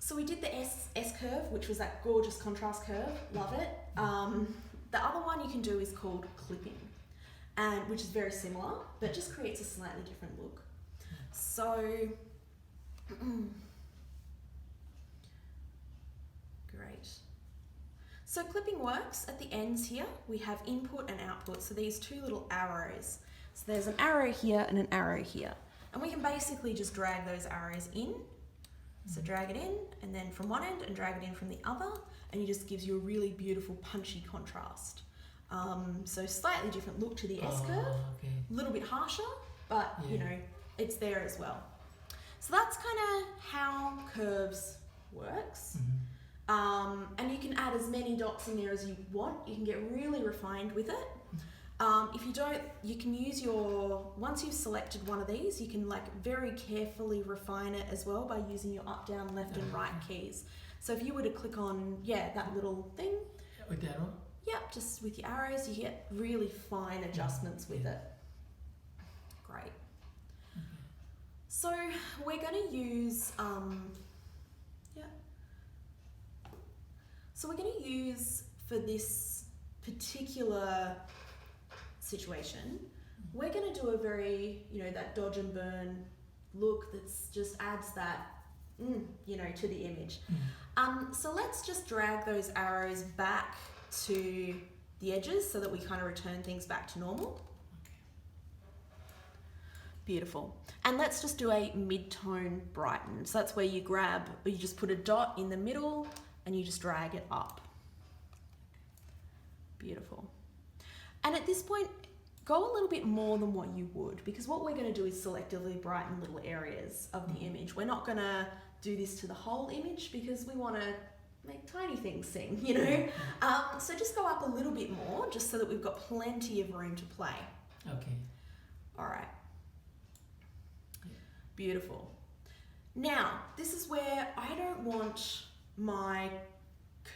So we did the S curve, which was that gorgeous contrast curve, love it. The other one you can do is called clipping, and which is very similar, but just creates a slightly different look. So, great. So clipping works at the ends here. We have input and output. So these two little arrows. So there's an arrow here and an arrow here. And we can basically just drag those arrows in. So drag it in and then from one end and drag it in from the other. And it just gives you a really beautiful punchy contrast. So slightly different look to the S curve. Okay. A little bit harsher, but you Yeah. know, it's there as well. So that's kind of how curves works. And you can add as many dots in there as you want. You can get really refined with it. If you don't, you can use once you've selected one of these, you can like very carefully refine it as well by using your up, down, left and right keys. So if you were to click on, that little thing, With the arrow? just with your arrows, you get really fine adjustments with it. Great. So we're going to use, so we're going to use for this particular situation, we're going to do a very, you know, that dodge and burn look that's just adds that, you know, to the image. So let's just drag those arrows back to the edges so that we kind of return things back to normal. Beautiful. And let's just do a mid-tone brighten. So that's where you just put a dot in the middle and you just drag it up. Beautiful. And at this point, go a little bit more than what you would, because what we're going to do is selectively brighten little areas of the image. We're not going to do this to the whole image because we want to make tiny things sing, you know. So just go up a little bit more just so that we've got plenty of room to play. Okay. All right. Beautiful. Now, this is where I don't want my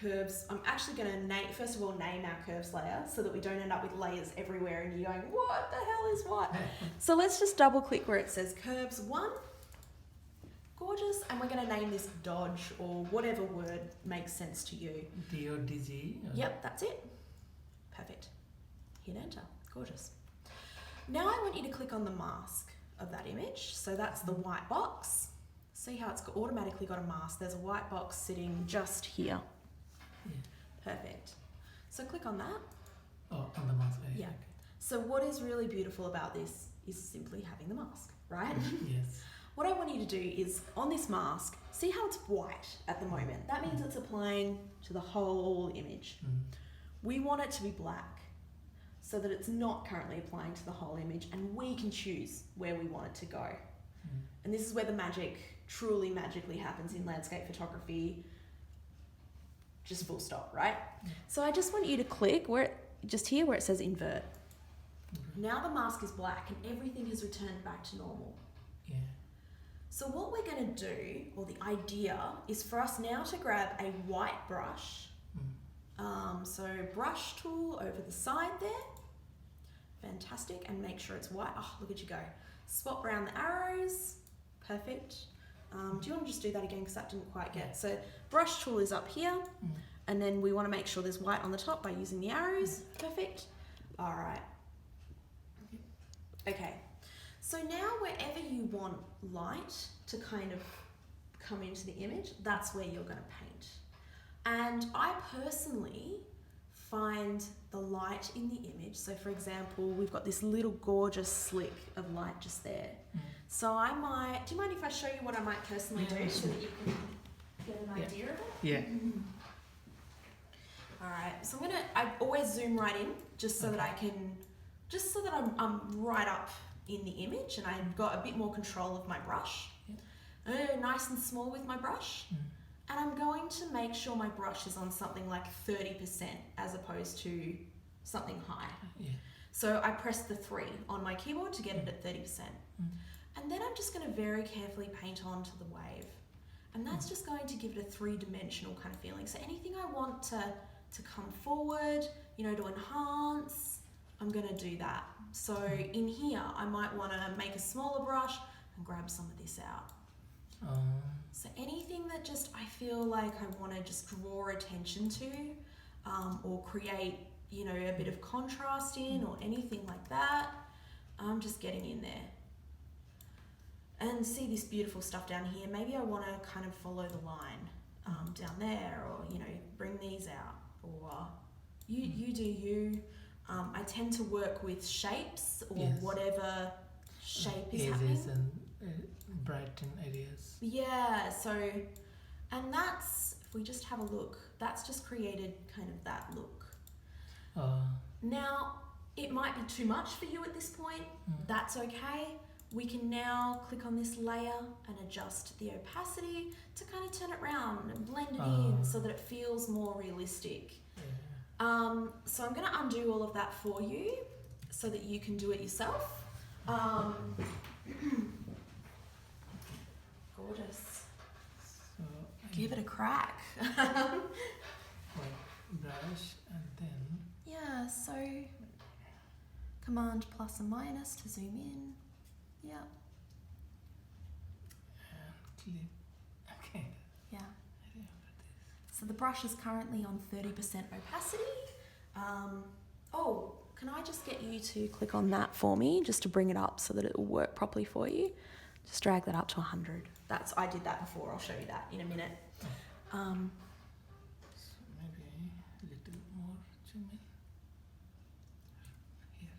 curves. I'm actually going to first of all name our curves layer so that we don't end up with layers everywhere and you're going, what the hell is what? So let's just double click where it says curves 1. Gorgeous. And we're going to name this dodge or whatever word makes sense to you. DODG? Yep, that's it. Perfect. Hit enter. Gorgeous. Now I want you to click on the mask of that image. So that's the white box. See how it's automatically got a mask. There's a white box sitting just here. Perfect. So click on that. Oh, on the mask. Yeah. So what is really beautiful about this is simply having the mask, right? Yes. What I want you to do is on this mask, see how it's white at the moment. That means it's applying to the whole image. We want it to be black so that it's not currently applying to the whole image and we can choose where we want it to go. And this is where the magic truly magically happens in landscape photography. Just full stop, right? So I just want you to click just here where it says invert. Now the mask is black and everything has returned back to normal. Yeah. So what we're going to do, or the idea, is for us now to grab a white brush. So brush tool over the side there. Fantastic. And make sure it's white. Oh, look at you go. Swap around the arrows. Perfect. Do you want to just do that again because that didn't quite get. So brush tool is up here. And then we want to make sure there's white on the top by using the arrows. Perfect. All right. Okay. So now wherever you want light to kind of come into the image, that's where you're going to paint. And I personally find the light in the image. So for example, we've got this little gorgeous slick of light just there. So do you mind if I show you what I might personally do so that you can get an idea of it? Yeah. All right, so I always zoom right in just so that I can, I'm right up in the image and I've got a bit more control of my brush. Nice and small with my brush. And I'm going to make sure my brush is on something like 30% as opposed to something high. Yeah. So I press the 3 on my keyboard to get it at 30%. And then I'm just going to very carefully paint onto the wave. And that's just going to give it a 3-dimensional kind of feeling. So anything I want to come forward, you know, to enhance, I'm going to do that. So in here, I might want to make a smaller brush and grab some of this out. So anything that just I feel like I want to just draw attention to or create, you know, a bit of contrast in or anything like that, I'm just getting in there. And see this beautiful stuff down here. Maybe I want to kind of follow the line down there, or, you know, bring these out, or you do you. I tend to work with shapes or whatever shape is happening. Areas and brighten areas. Yeah, so, and that's, if we just have a look, that's just created kind of that look. Now, it might be too much for you at this point. That's okay. We can now click on this layer and adjust the opacity to kind of turn it around and blend it in so that it feels more realistic. So I'm going to undo all of that for you so that you can do it yourself. Gorgeous. So Give it a crack. white brush and then Yeah, so Command plus and minus to zoom in. Yeah, and clip. Okay. yeah. I remember this. So the brush is currently on 30% opacity. Oh, can I just get you to click on that for me, just to bring it up so that it will work properly for you? Just drag that up to 100. I did that before. I'll show you that in a minute. So maybe a little more zoom in. Here.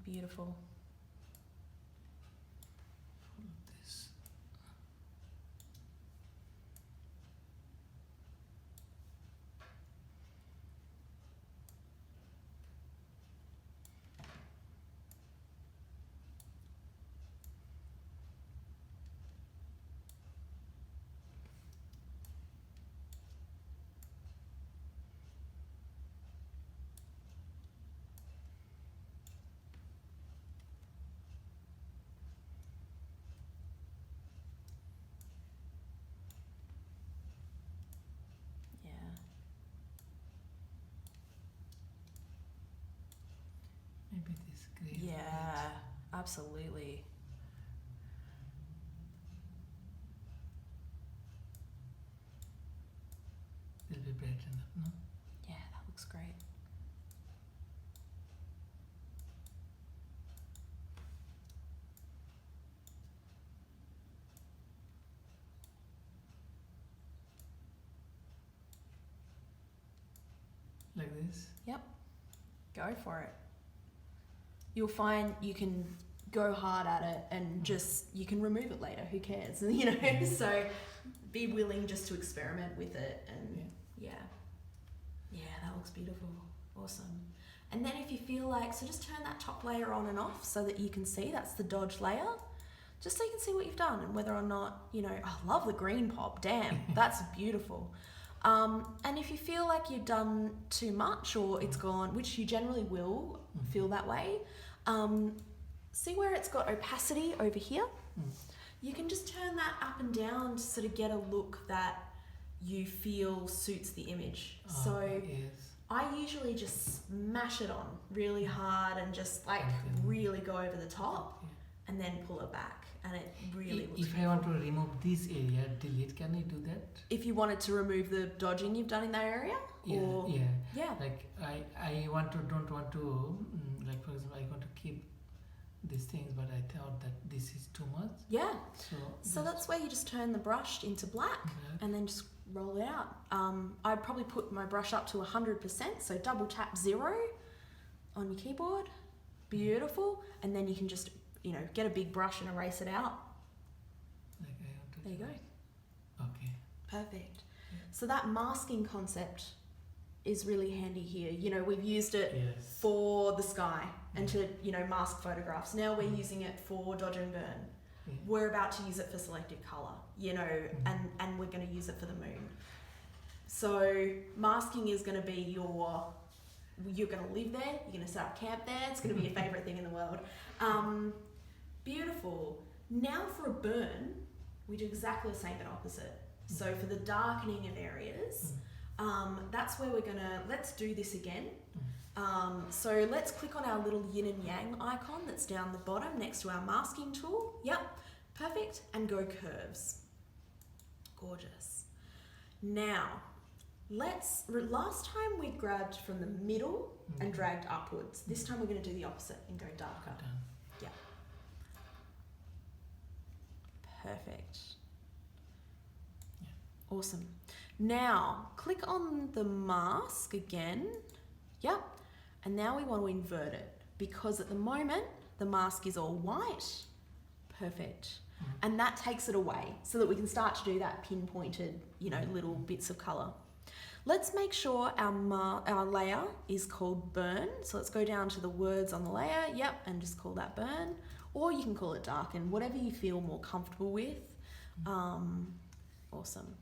Beautiful. Follow this. Yeah. Maybe this green. Yeah, absolutely. Will be bright enough, no? Yeah, that looks great. Like this. Go for it. You'll find you can go hard at it and just, you can remove it later, who cares, you know? So be willing just to experiment with it, and yeah, that looks beautiful. Awesome. And then if you feel like, so just turn that top layer on and off so that you can see, that's the dodge layer, just so you can see what you've done and whether or not, you know, I love the green pop, damn, that's beautiful. And if you feel like you've done too much or it's gone, which you generally will feel that way, see where it's got opacity over here? You can just turn that up and down to sort of get a look that you feel suits the image. So Yes. I usually just smash it on really hard and just like really go over the top and then pull it back, and it really looks If I want to remove this area, delete, can I do that? If you wanted to remove the dodging you've done in that area? Or, yeah. Like I don't want to like, for example, I want to keep these things, but I thought that this is too much. Yeah. So So that's where you just turn the brush into black and then just roll it out. I'd probably put my brush up to 100%, so double tap 0 on your keyboard. Beautiful. And then you can just, you know, get a big brush and erase it out. Like I want to There you do- go. Okay. Perfect. Yeah. So that masking concept is really handy here. You know, we've used it Yes. for the sky and to, you know, mask photographs. Now we're using it for dodge and burn. Yeah. We're about to use it for selective colour, you know, and we're going to use it for the moon. So masking is going to be you're going to live there, you're going to set up camp there, it's going to be your favourite thing in the world. Beautiful. Now for a burn, we do exactly the same but opposite. So for the darkening of areas, that's where we're going to, let's do this again. So let's click on our little yin and yang icon that's down the bottom next to our masking tool. Yep, perfect. And go curves. Gorgeous. Now, last time we grabbed from the middle and dragged upwards. This time we're going to do the opposite and go darker. Done. Perfect. Yeah. Awesome. Now, click on the mask again. Yep. And now we want to invert it because at the moment the mask is all white. Perfect. And that takes it away so that we can start to do that pinpointed, you know, little bits of colour. Let's make sure our layer is called burn. So let's go down to the words on the layer. Yep. And just call that burn. Or you can call it darken, whatever you feel more comfortable with. Awesome.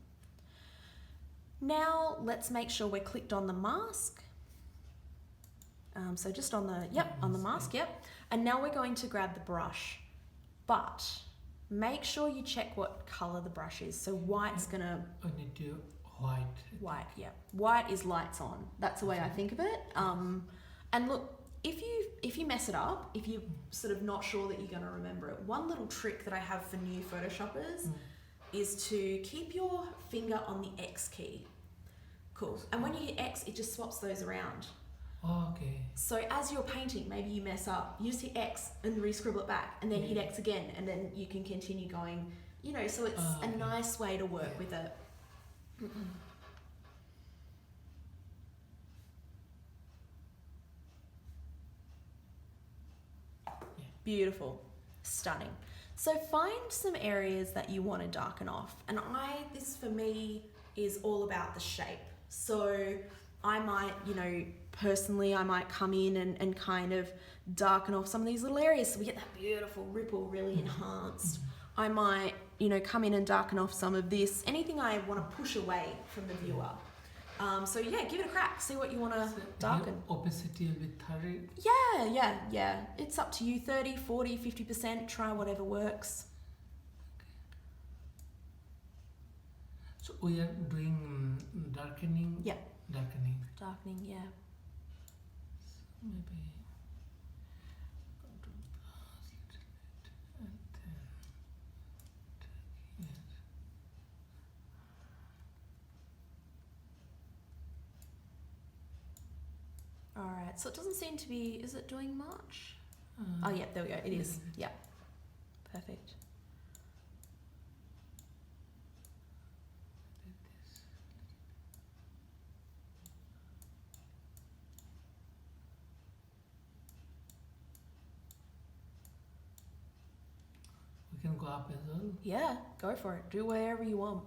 Now let's make sure we're clicked on the mask. So just on the, on the mask, And now we're going to grab the brush, but make sure you check what colour the brush is. So white's gonna, I need to white. white, White is lights on. That's the way I think of it. And look, if you mess it up, if you're sort of not sure that you're gonna remember it, one little trick that I have for new Photoshoppers is to keep your finger on the X key. Cool. And when you hit X, it just swaps those around. Oh, okay. So as you're painting, maybe you mess up, you just hit X and re-scribble it back, and then hit X again, and then you can continue going, you know, so it's a nice way to work with it. Beautiful. Stunning. So find some areas that you want to darken off. And this for me is all about the shape. So I might, you know, personally, I might come in and kind of darken off some of these little areas so we get that beautiful ripple really enhanced. I might, you know, come in and darken off some of this, anything I want to push away from the viewer. So yeah, give it a crack, see what you want to darken. Opacity will be 30. Yeah. It's up to you, 30, 40, 50%, try whatever works. So we are doing darkening. Yeah. Darkening. Darkening, yeah. Maybe contrast a little bit and then take it. Alright, so it doesn't seem to be, is it doing much? Oh yeah, there we go, it is. Yeah. Perfect. We can go up as well. Yeah, go for it. Do whatever you want.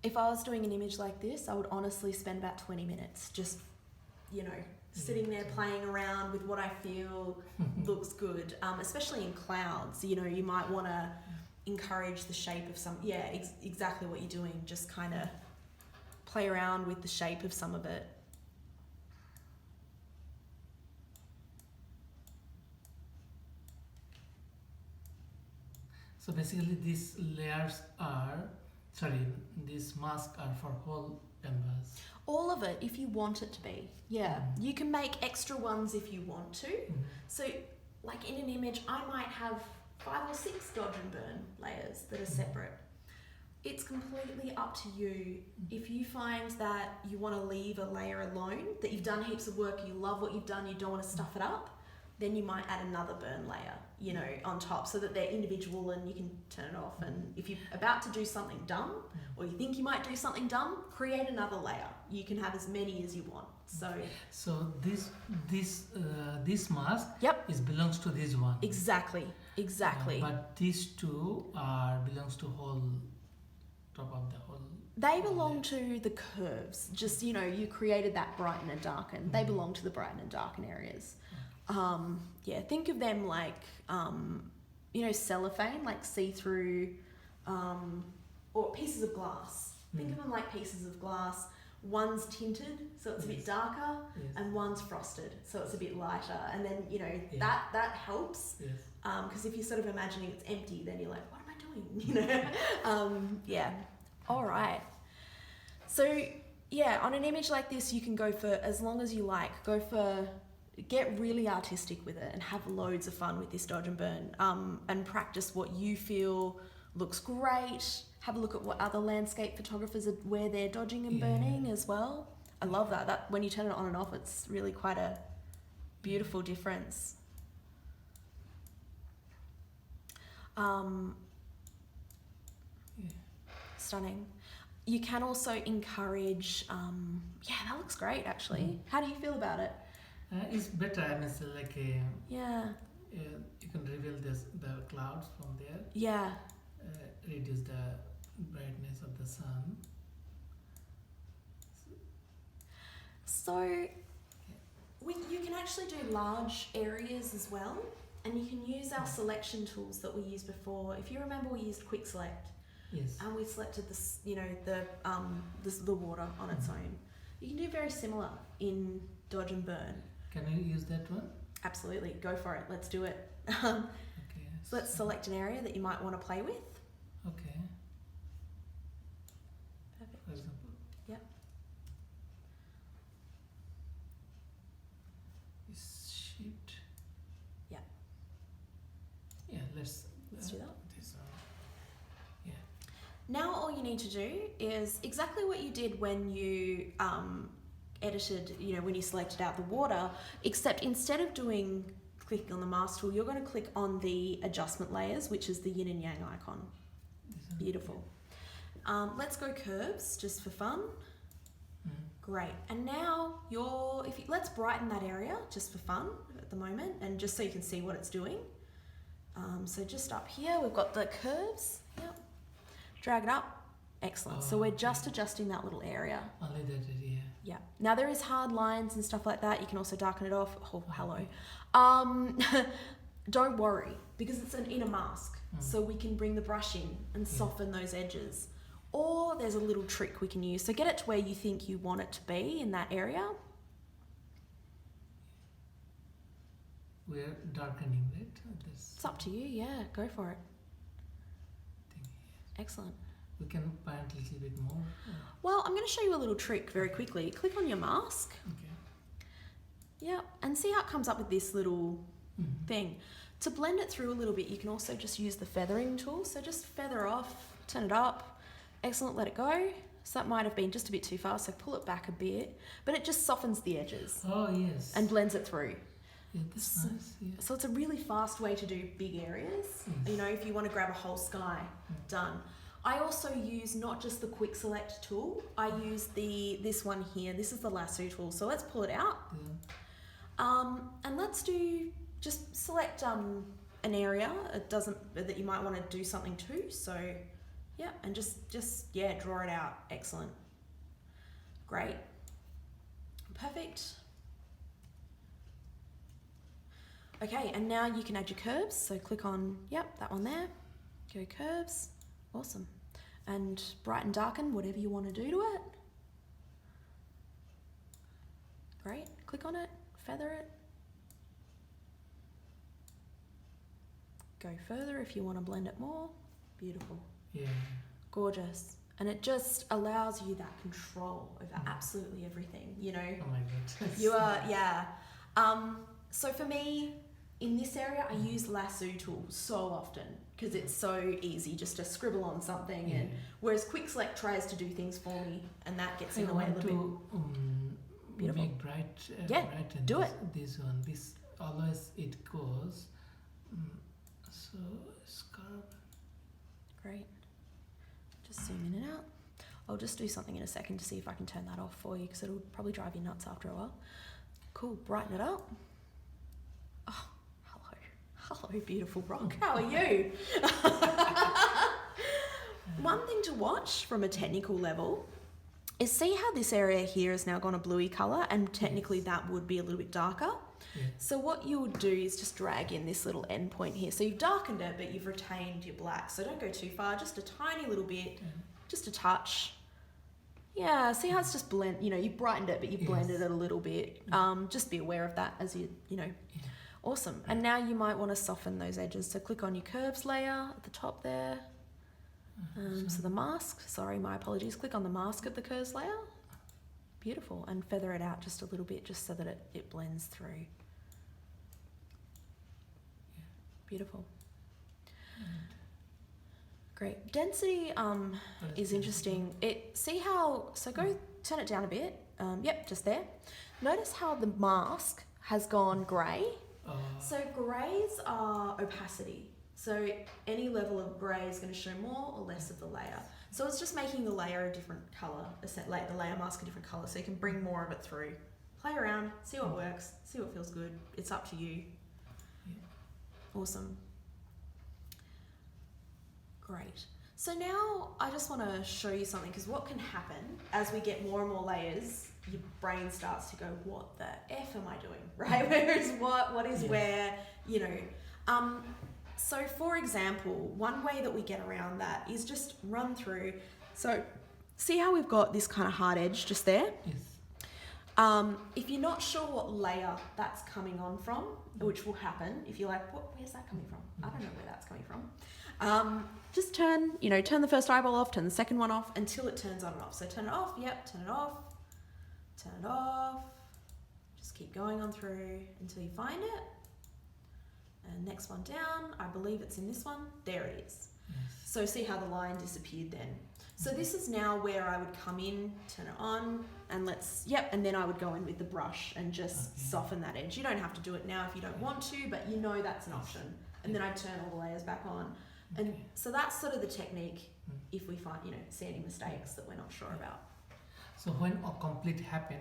If I was doing an image like this, I would honestly spend about 20 minutes just, you know, sitting there playing around with what I feel looks good, especially in clouds. You know, you might want to encourage the shape of some, exactly what you're doing, just kind of play around with the shape of some of it. So basically these these masks are for whole canvas. All of it, if you want it to be. Yeah. You can make extra ones if you want to. So, like in an image, I might have 5 or 6 dodge and burn layers that are separate. It's completely up to you. If you find that you want to leave a layer alone, that you've done heaps of work, you love what you've done, you don't want to stuff it up, then you might add another burn layer, you know, on top so that they're individual and you can turn it off. And if you're about to do something dumb or you think you might do something dumb, create another layer. You can have as many as you want. So this mask Yep. belongs to this one. Exactly. But these two belongs to whole top of the whole. They belong to the curves. Just, you know, you created that brighten and darken. They belong to the brighten and darken areas. Yeah, think of them like, you know, cellophane, like see-through, or pieces of glass. Think of them like pieces of glass. One's tinted, so it's a bit darker, and one's frosted, so it's a bit lighter. And then, you know, that helps. Yes. Because if you're sort of imagining it's empty, then you're like, what am I doing? You know? Yeah. All right. So, yeah, on an image like this, you can go for as long as you like. Get really artistic with it and have loads of fun with this dodge and burn, and practice what you feel looks great. Have a look at what other landscape photographers are, where they're dodging and burning as well. I love that. That when you turn it on and off, it's really quite a beautiful difference. Stunning. You can also encourage, yeah, that looks great actually. How do you feel about it? It's better. I mean, it's like a, Yeah. you can reveal the clouds from there. Yeah. Reduce the brightness of the sun. So you can actually do large areas as well, and you can use our selection tools that we used before. If you remember, we used Quick Select. Yes. And we selected this, you know, the water on its own. You can do very similar in dodge and burn. Can I use that one? Absolutely, go for it. Let's do it. Okay. So let's select an area that you might want to play with. Okay. Perfect. For example. Yep. Is shift. Yeah. Yeah. Let's do that. This one. Now all you need to do is exactly what you did when you edited, you know, when you selected out the water, except instead of clicking on the mask tool, you're going to click on the adjustment layers, which is the yin and yang icon. Beautiful. Let's go curves just for fun. Great. And now let's brighten that area just for fun at the moment, and just so you can see what it's doing. So just up here, we've got the curves. Yep. Drag it up. Excellent. So we're just adjusting that little area. Only that area. Yeah. Now there is hard lines and stuff like that. You can also darken it off. Oh, hello. Don't worry, because it's an inner mask. So we can bring the brush in and soften those edges. Or there's a little trick we can use. So get it to where you think you want it to be in that area. We're darkening it. It's up to you. Yeah, go for it. Excellent. We can paint a little bit more. Well, I'm going to show you a little trick very quickly. Click on your mask. Okay. Yeah, and see how it comes up with this little thing. To blend it through a little bit, you can also just use the feathering tool. So just feather off, turn it up. Excellent, let it go. So that might have been just a bit too far, so pull it back a bit. But it just softens the edges. Oh, yes. And blends it through. Yeah, that's nice. Yeah. So it's a really fast way to do big areas. You know, if you want to grab a whole sky, done. I also use not just the quick select tool, I use this one here. This is the lasso tool. So let's pull it out. And let's just select an area that you might want to do something to. So yeah, and just draw it out. Excellent. Great. Perfect. Okay, and now you can add your curves. So click on, that one there. Go curves. Awesome. And brighten, darken, whatever you want to do to it. Great. Click on it, feather it. Go further if you want to blend it more. Beautiful. Yeah. Gorgeous. And it just allows you that control over absolutely everything, you know. Oh my god. You are, yeah. So for me, in this area, I use lasso tool so often because it's so easy just to scribble on something. And whereas Quick Select tries to do things for me, and that gets in the way a little bit. Beautiful. Make bright. Yeah, bright and do this one. This always it just do something in a second to see if I can turn that off for you because it'll probably drive you nuts after a while. Cool, brighten it up. Oh, hello. Hello, beautiful rock. How are you? One thing to watch from a technical level is see how this area here has now gone a bluey colour, and technically that would be a little bit darker. Yeah. So what you would do is just drag in this little end point here. So you've darkened it, but you've retained your black. So don't go too far, just a tiny little bit, just a touch. Yeah, see how it's just blend, you brightened it, but you blended it a little bit. Just be aware of that as awesome. And now you might want to soften those edges. So click on your curves layer at the top there. So the mask, sorry, my apologies. Click on the mask at the curves layer. Beautiful. And feather it out just a little bit just so that it blends through. Beautiful. Great. Density is interesting. Go turn it down a bit. Yep, just there. Notice how the mask has gone grey. So greys are opacity. So any level of grey is going to show more or less of the layer. So it's just making the layer a different colour, like the layer mask a different colour, so you can bring more of it through. Play around, see what works, see what feels good. It's up to you. Awesome. Great. So now I just want to show you something, because what can happen as we get more and more layers, your brain starts to go, what the F am I doing, right? Where is what is where, So for example, one way that we get around that is just run through. So see how we've got this kind of hard edge just there? Yes. If you're not sure what layer that's coming on from, which will happen if you're like, where's that coming from? I don't know where that's coming from. Just turn the first eyeball off, turn the second one off until it turns on and off. So turn it off, turn it off, turn it off. Just keep going on through until you find it. And next one down, I believe it's in this one. There it is. Yes. So see how the line disappeared then. So this is now where I would come in, turn it on, and and then I would go in with the brush and just soften that edge. You don't have to do it now if you don't want to, but that's an option. And then I'd turn all the layers back on. And so that's sort of the technique if we find, see any mistakes that we're not sure about. So when a complete happen,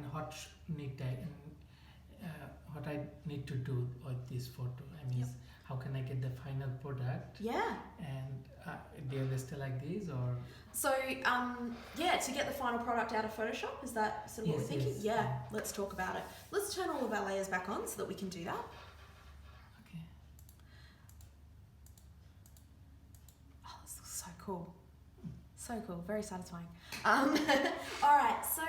what I need to do with this photo? How can I get the final product? Yeah. And do they stay like this or? So to get the final product out of Photoshop, is that sort of what we're thinking? Yes. Yeah, let's talk about it. Let's turn all of our layers back on so that we can do that. Okay. Oh, this looks so cool. So cool, very satisfying. All right, so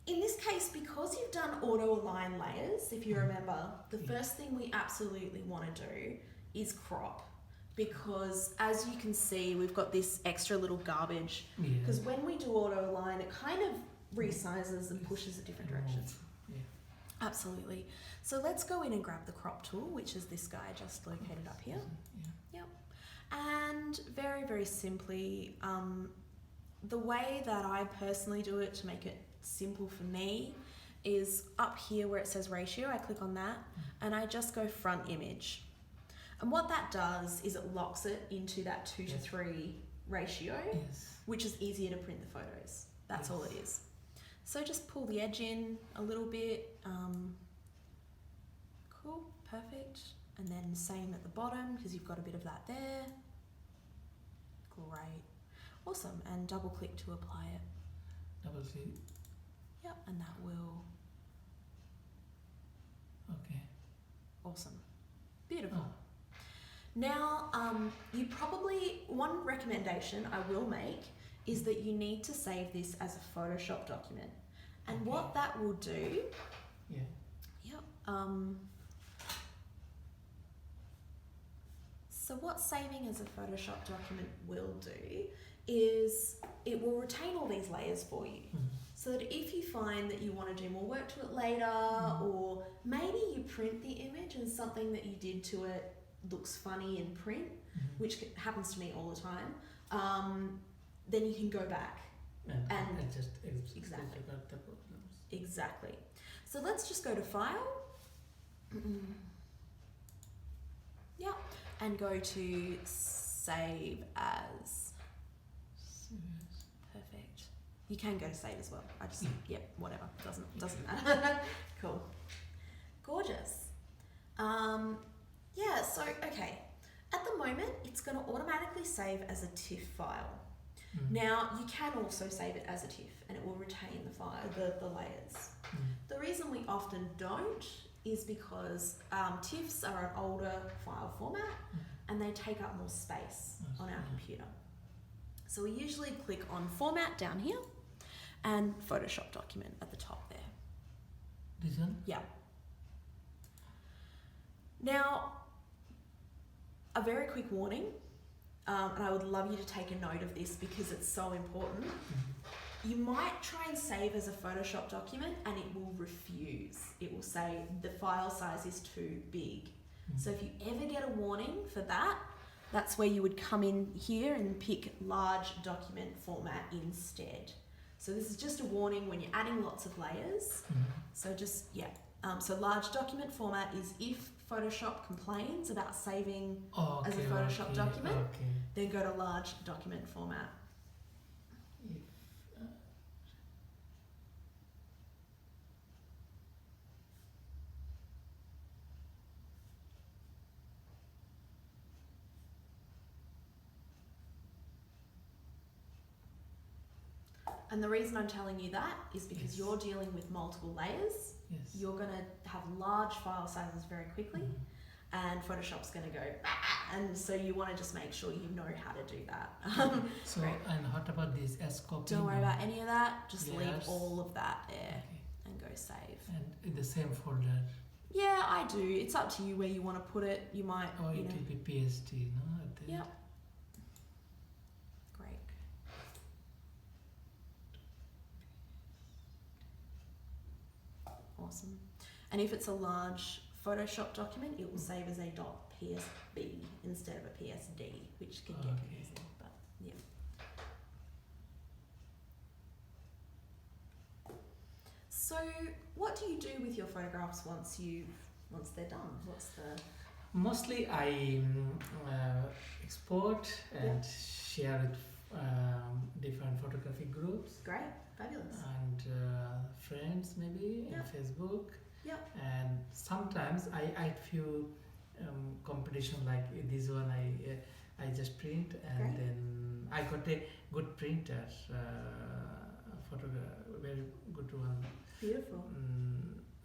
in this case, because you've done auto align layers, if you remember, the first thing we absolutely want to do is crop. Because as you can see, we've got this extra little garbage. Because when we do auto align, it kind of resizes and pushes a different direction. Yeah. Absolutely. So let's go in and grab the crop tool, which is this guy just located up here. Yeah. Yep. And very, very simply, the way that I personally do it to make it simple for me is up here where it says ratio, I click on that and I just go front image. And what that does is it locks it into that 2:3 ratio, which is easier to print the photos. That's all it is. So just pull the edge in a little bit. Cool, perfect. And then same at the bottom because you've got a bit of that there. Great. Awesome. And double click to apply it. Double click. Yep, and that will. Okay. Awesome. Beautiful. Oh. Now, one recommendation I will make is that you need to save this as a Photoshop document. And what that will do, so what saving as a Photoshop document will do is it will retain all these layers for you. So that if you find that you want to do more work to it later, or maybe you print the image and something that you did to it looks funny in print, which happens to me all the time, then you can go back and just exactly about the problems. Exactly. So let's just go to File. Yeah, and go to Save As. Perfect. You can go to save as well. I just, Yeah. yep, whatever. Doesn't matter. Cool. Gorgeous. Yeah, so, okay. At the moment, it's going to automatically save as a TIFF file. Mm. Now, you can also save it as a TIFF and it will retain the file, the layers. Mm. The reason we often don't is because TIFFs are an older file format and they take up more space on our computer. So we usually click on Format down here and Photoshop Document at the top there. This one? Yeah. Now, a very quick warning, and I would love you to take a note of this because it's so important. Mm. You might try and save as a Photoshop document and it will refuse. It will say the file size is too big. Mm. So if you ever get a warning for that, that's where you would come in here and pick large document format instead. So this is just a warning when you're adding lots of layers. Mm. So just, yeah. So large document format is if Photoshop complains about saving Okay, as a Photoshop document, Okay. then go to large document format. If, And the reason I'm telling you that is because Yes. you're dealing with multiple layers. yes. You're going to have large file sizes very quickly, Mm. and Photoshop's going to go, and so you want to just make sure you know how to do that. So, Great. and what about this S copy? Don't worry about any of that. Just leave Layers. all of that there Okay. and go save. And in the same folder, Yeah, I do. It's up to you where you want to put it. You might, or you it know. will be PST, no? At the Yep. end. Great. Awesome. And if it's a large Photoshop document, it will save as a .psb instead of a PSD, which can get Okay. confusing. But yeah. So, what do you do with your photographs once they're done? What's the Mostly I export and share with different photography groups great, fabulous? and friends maybe Yeah. on Facebook. Yep. And sometimes I add few competition like this one I just print and Great. then I got a good printer, very good one. Beautiful.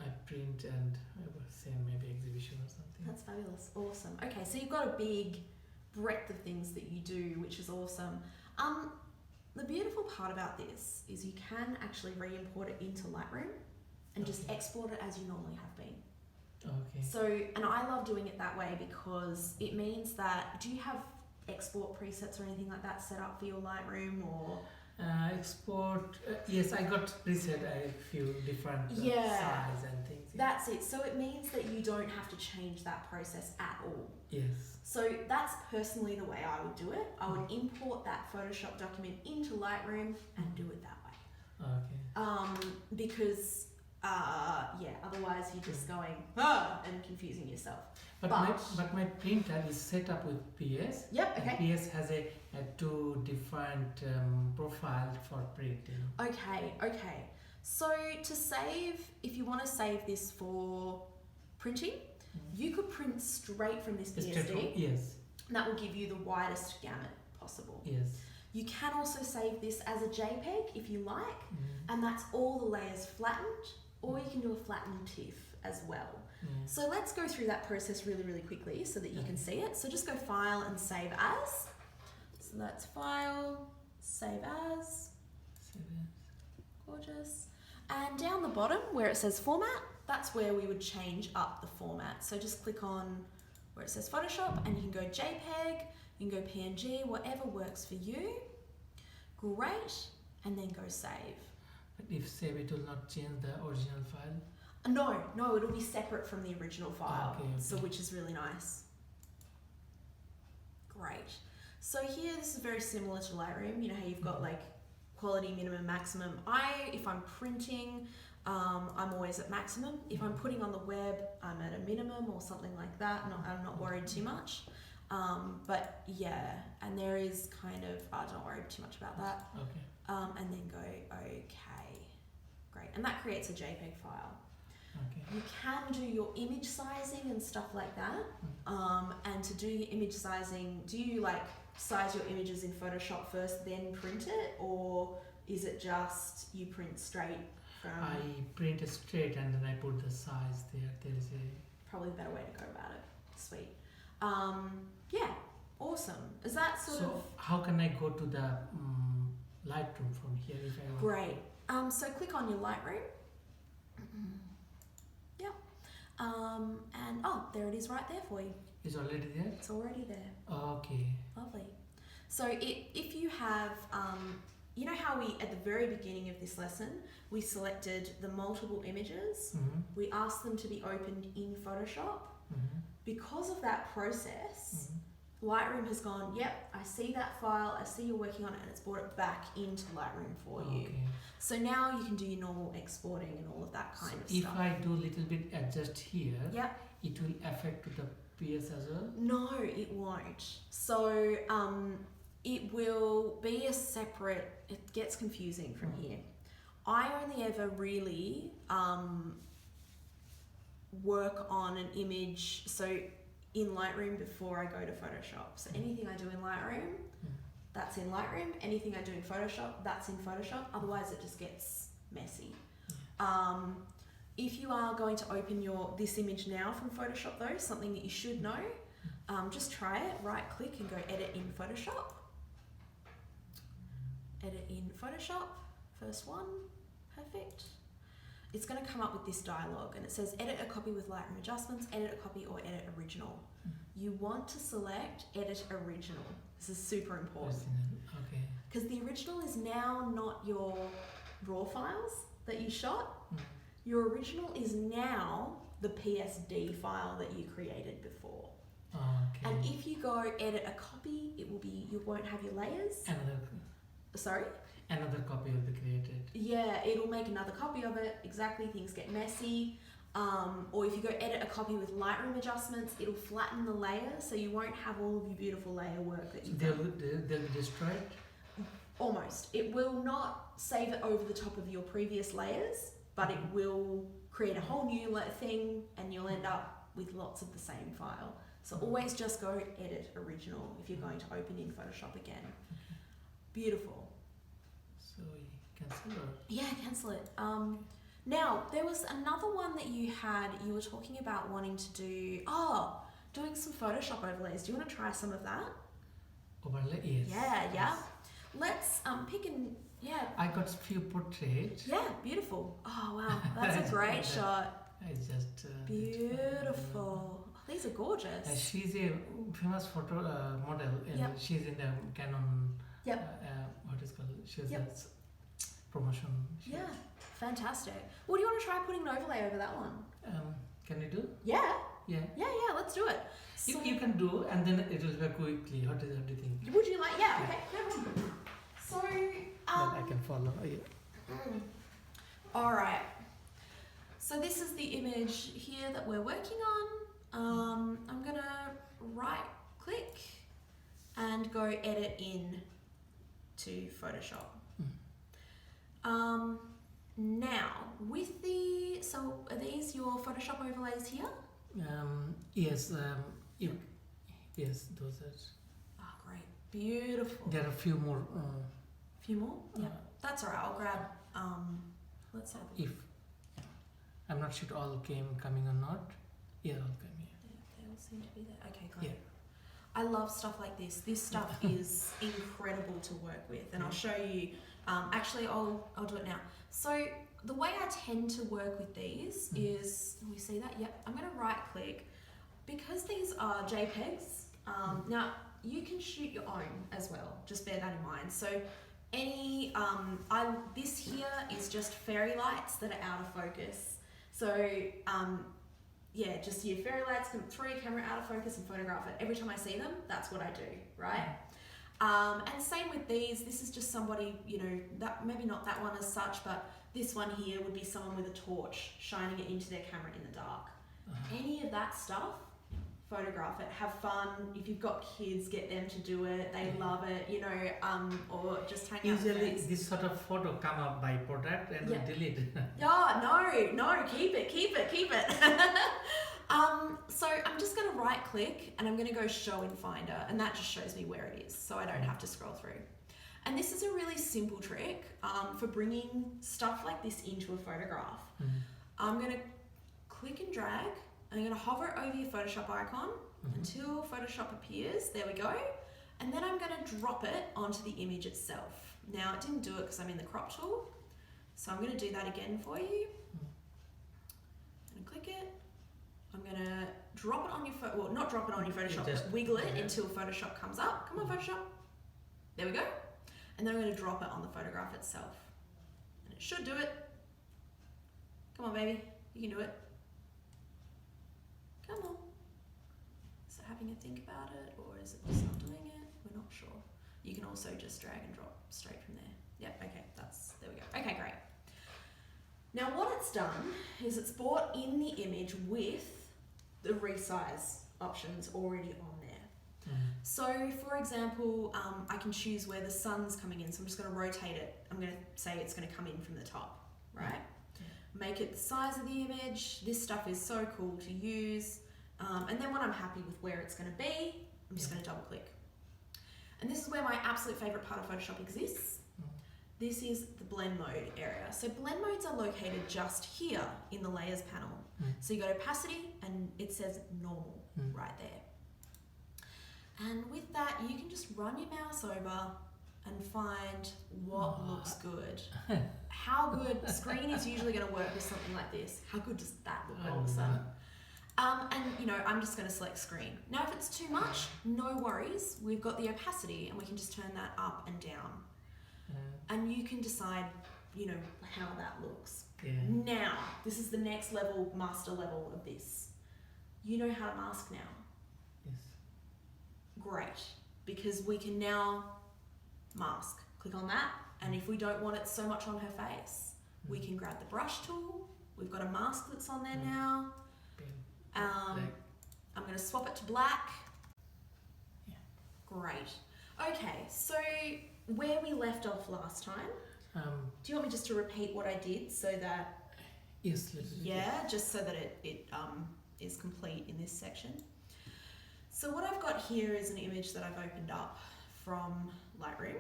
I print and I will send maybe exhibition or something. That's fabulous. Awesome. Okay, so you've got a big breadth of things that you do, which is awesome. The beautiful part about this is you can actually re-import it into Lightroom and just Okay. export it as you normally have been. Okay. So, and I love doing it that way because it means that, do you have export presets or anything like that set up for your Lightroom or? Export, yes, I got preset a few different Yeah. size and things. That's it. So it means that you don't have to change that process at all. Yes. So that's personally the way I would do it. I would import that Photoshop document into Lightroom and do it that way. Okay. Because otherwise you're just going and confusing yourself. But my printer is set up with PS. Yep. And Okay. PS has a two different profile for printing. Okay. So to save, if you want to save this for printing, you could print straight from this PSD. Yes. And that will give you the widest gamut possible. Yes. You can also save this as a JPEG if you like, Mm. and that's all the layers flattened, or you can do a flattened TIFF as well. Yeah. So let's go through that process really, really quickly so that you can see it. So just go File and Save As. So that's File, Save As, Seven. gorgeous. And down the bottom where it says Format, that's where we would change up the format. So just click on where it says Photoshop and you can go JPEG, you can go PNG, whatever works for you. Great, and then go Save. But if save, it will not change the original file. No, it'll be separate from the original file, Okay. so which is really nice. Great. So here, this is very similar to Lightroom. You know how you've got like quality, minimum, maximum. If I'm printing, I'm always at maximum. If I'm putting on the web, I'm at a minimum or something like that. I'm not worried too much. But yeah, and there is kind of, don't worry too much about that. Okay. And then go okay, great, and that creates a JPEG file. Okay. You can do your image sizing and stuff like that. And to do your image sizing, do you like size your images in Photoshop first, then print it, or is it just you print straight from? I print it straight and then I put the size there. There is a Probably a better way to go about it. Sweet. Yeah, awesome. Is that sort so of how can I go to the Lightroom from here if I want? great? So click on your Lightroom. Yep. And there it is right there for you. It's already there. It's already there. Okay. Lovely. So if you have, you know how we, at the very beginning of this lesson, we selected the multiple images, we asked them to be opened in Photoshop. Because of that process, Lightroom has gone, yep, I see that file, I see you're working on it, and it's brought it back into Lightroom for you. Okay. So now you can do your normal exporting and all of that kind of If stuff. I do little bit adjust here, Yep. it will affect to the PS as well. No, it won't. So it will be a separate, it gets confusing from here. I only ever really work on an image, so in Lightroom before I go to Photoshop. So anything I do in Lightroom, that's in Lightroom. Anything I do in Photoshop, that's in Photoshop. Otherwise it just gets messy. If you are going to open this image now from Photoshop though, something that you should know, just try it, right click and go edit in Photoshop. Edit in Photoshop, first one, perfect. It's going to come up with this dialog and it says edit a copy with Lightroom adjustments, edit a copy or edit original. You want to select edit original. This is super important Okay. because the original is now not your raw files that you shot. Your original is now the PSD file that you created before. Okay. And if you go edit a copy, it will be, you won't have your layers. Sorry? Another copy will be created. Yeah, it'll make another copy of it. Exactly, things get messy. Or if you go edit a copy with Lightroom adjustments, it'll flatten the layer so you won't have all of your beautiful layer work that you've done. They'll be destroyed? Almost. It will not save it over the top of your previous layers, but it will create a whole new thing and you'll end up with lots of the same file. So always just go edit original if you're going to open in Photoshop again. Beautiful. So you cancel or? Yeah, cancel it. Now, there was another one that you were talking about wanting to do, doing some Photoshop overlays. Do you want to try some of that? Overlay? Yes. Yeah. Yes. Let's pick and, I got few portraits. Yeah, beautiful. Oh, wow. That's a great shot. I just... Beautiful. These are gorgeous. She's a famous photo model and Yep. she's in the Canon, Yep. what is called, she's Yep. a promotion. Yeah, fantastic. Well, do you want to try putting an overlay over that one? Can you do? Yeah, Yeah. let's do it. So, You can do and then it will be quickly. What do you think? would you like, okay, no problem. So, That I can follow. Yeah. all right. So this is the image here that we're working on. I'm gonna right click and go edit in to Photoshop. Now with so are these your Photoshop overlays here? Yes. Yes, those are. Oh, great, beautiful. There are a few more. Few more? Yeah, that's all right. I'll grab. Let's have. If I'm not sure all coming or not. Yeah, all came. They all seem to be there. Okay, great. Yeah. I love stuff like this. This stuff is incredible to work with, and I'll show you. Actually, I'll do it now. So the way I tend to work with these is, we see that? Yep. I'm going to right click because these are JPEGs. Now you can shoot your own as well. Just bear that in mind. So this here is just fairy lights that are out of focus. So yeah, just your fairy lights, throw your camera out of focus and photograph it. Every time I see them, that's what I do, right? And same with these. This is just somebody, that maybe not that one as such, but this one here would be someone with a torch shining it into their camera in the dark. Any of that stuff, photograph it, have fun. If you've got kids, get them to do it. They love it, you know, or just hang out with Usually friends. this sort of photo come up by product and Yeah. we delete. Oh, no, keep it. So I'm just going to right click and I'm going to go show in Finder, and that just shows me where it is so I don't have to scroll through. And this is a really simple trick for bringing stuff like this into a photograph. I'm going to click and drag. I'm going to hover over your Photoshop icon until Photoshop appears. There we go. And then I'm going to drop it onto the image itself. Now, it didn't do it because I'm in the crop tool. So I'm going to do that again for you. I'm going to click it. I'm going to drop it on your not drop it on your Photoshop, Just- but wiggle it yeah. until Photoshop comes up. Come on, Photoshop. There we go. And then I'm going to drop it on the photograph itself. And it should do it. Come on, baby. You can do it. Come on. Is it having a think about it, or is it just not doing it? We're not sure. You can also just drag and drop straight from there. Yep, okay, there we go. Okay, great. Now what it's done is it's brought in the image with the resize options already on there. So for example, I can choose where the sun's coming in. So I'm just going to rotate it. I'm going to say it's going to come in from the top, right? Make it the size of the image. This stuff is so cool to use. And then when I'm happy with where it's going to be, I'm just going to double click. And this is where my absolute favorite part of Photoshop exists. This is the blend mode area. So blend modes are located just here in the layers panel. So you go to opacity and it says normal right there. And with that, you can just run your mouse over and find what looks good. How good, screen is usually going to work with something like this. How good does that look all of a sudden? And you know, I'm just going to select screen. Now if it's too much, no worries. We've got the opacity and we can just turn that up and down. And you can decide, you know, how that looks. Now, this is the next level, master level of this. You know how to mask now. Yes. Great, because we can now mask. Click on that, and if we don't want it so much on her face, we can grab the brush tool. We've got a mask that's on there now. I'm going to swap it to black. Great. Okay, so where we left off last time, do you want me just to repeat what I did so that... Yes, let's do Yeah, just so that it is complete in this section. So what I've got here is an image that I've opened up from Lightroom.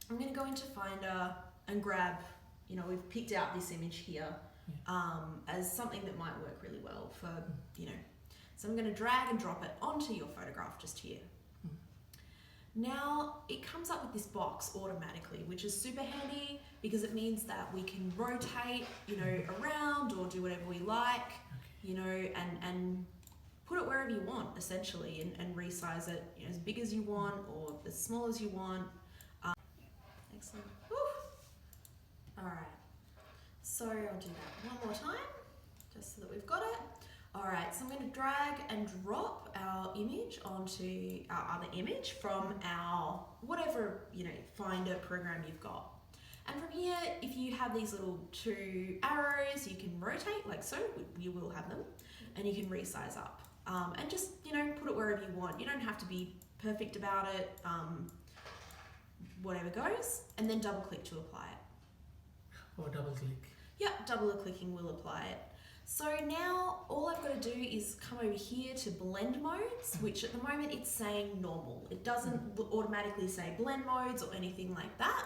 I'm going to go into Finder and grab, you know, we've picked out this image here as something that might work really well for, you know. So I'm going to drag and drop it onto your photograph just here. Now it comes up with this box automatically, which is super handy because it means that we can rotate, you know, around or do whatever we like, you know, and put it wherever you want essentially, and resize it, you know, as big as you want or as small as you want. Excellent. Woo. All right. So I'll do that one more time, just so that we've got it. All right, so I'm going to drag and drop our image onto our other image from our whatever, you know, Finder program you've got. And from here, if you have these little two arrows, you can rotate like so, you will have them, and you can resize up. And just, you know, put it wherever you want. You don't have to be perfect about it, whatever goes, and then double click to apply it. Or double click. Yep, double clicking will apply it. So now all I've got to do is come over here to blend modes, which at the moment it's saying normal. It doesn't automatically say blend modes or anything like that.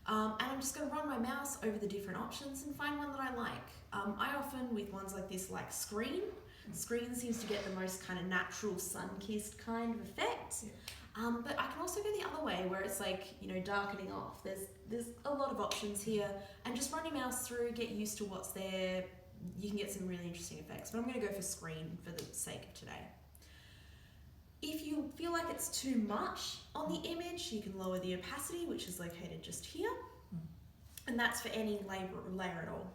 And I'm just going to run my mouse over the different options and find one that I like. I often, with ones like this, like screen. Screen seems to get the most kind of natural sun-kissed kind of effect. But I can also go the other way where it's like, you know, darkening off. There's a lot of options here, and just run your mouse through, get used to what's there. You can get some really interesting effects, but I'm going to go for screen for the sake of today. If you feel like it's too much on the image, you can lower the opacity, which is located just here, and that's for any layer at all.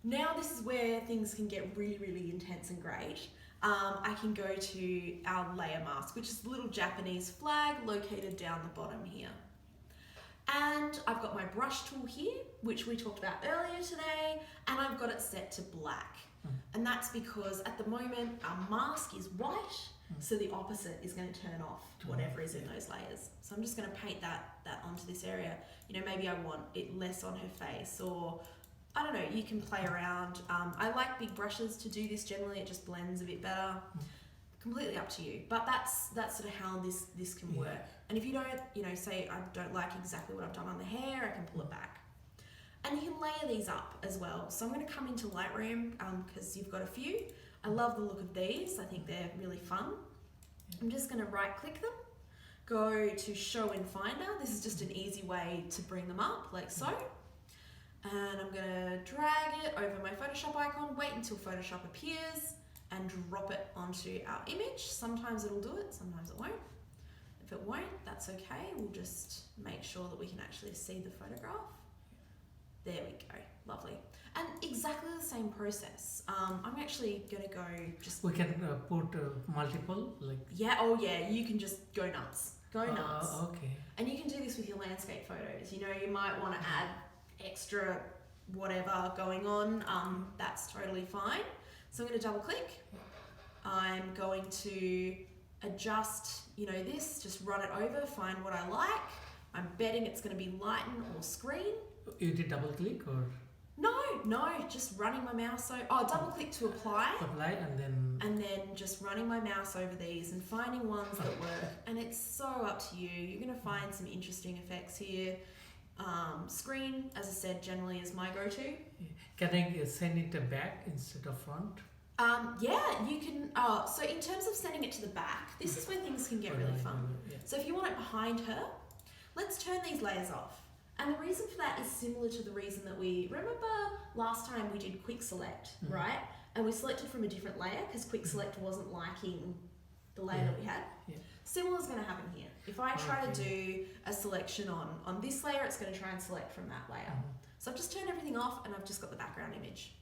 Now this is where things can get really, really intense and great. I can go to our layer mask, which is the little Japanese flag located down the bottom here. And I've got my brush tool here, which we talked about earlier today, and I've got it set to black. And that's because at the moment our mask is white, so the opposite is going to turn off whatever is in those layers. So I'm just going to paint that onto this area. You know, maybe I want it less on her face, or I don't know, you can play around. I like big brushes to do this. Generally it just blends a bit better. Completely up to you, but that's sort of how this can work. And if you don't, you know, say I don't like exactly what I've done on the hair, I can pull it back. And you can layer these up as well. So I'm going to come into Lightroom because you've got a few. I love the look of these. I think they're really fun. I'm just going to right click them, go to Show in Finder. This is just an easy way to bring them up like so. And I'm going to drag it over my Photoshop icon, wait until Photoshop appears, and drop it onto our image. Sometimes it'll do it, sometimes it won't. If it won't, that's okay. We'll just make sure that we can actually see the photograph. There we go, lovely. And exactly the same process. I'm actually gonna go just... We can put multiple, like... Yeah, oh yeah, you can just go nuts. Go nuts. Okay. And you can do this with your landscape photos. You know, you might wanna add extra whatever going on. That's totally fine. So I'm gonna double click. I'm going to adjust, you know, this, just run it over, find what I like. I'm betting it's gonna be lighten or screen. You did double click or? No, just running my mouse double click to apply. Apply And then just running my mouse over these and finding ones that work. And it's so up to you. You're gonna find some interesting effects here. Screen, as I said, generally is my go-to. Can I send it back instead of front? Yeah, you can. So in terms of sending it to the back, this is where things can get really fun. Yeah. So if you want it behind her, let's turn these layers off. And the reason for that is similar to the reason that we remember last time we did quick select, right? And we selected from a different layer because quick select wasn't liking the layer that we had. Yeah. Similar is going to happen here. If I try to do a selection on this layer, it's going to try and select from that layer. So I've just turned everything off and I've just got the background image.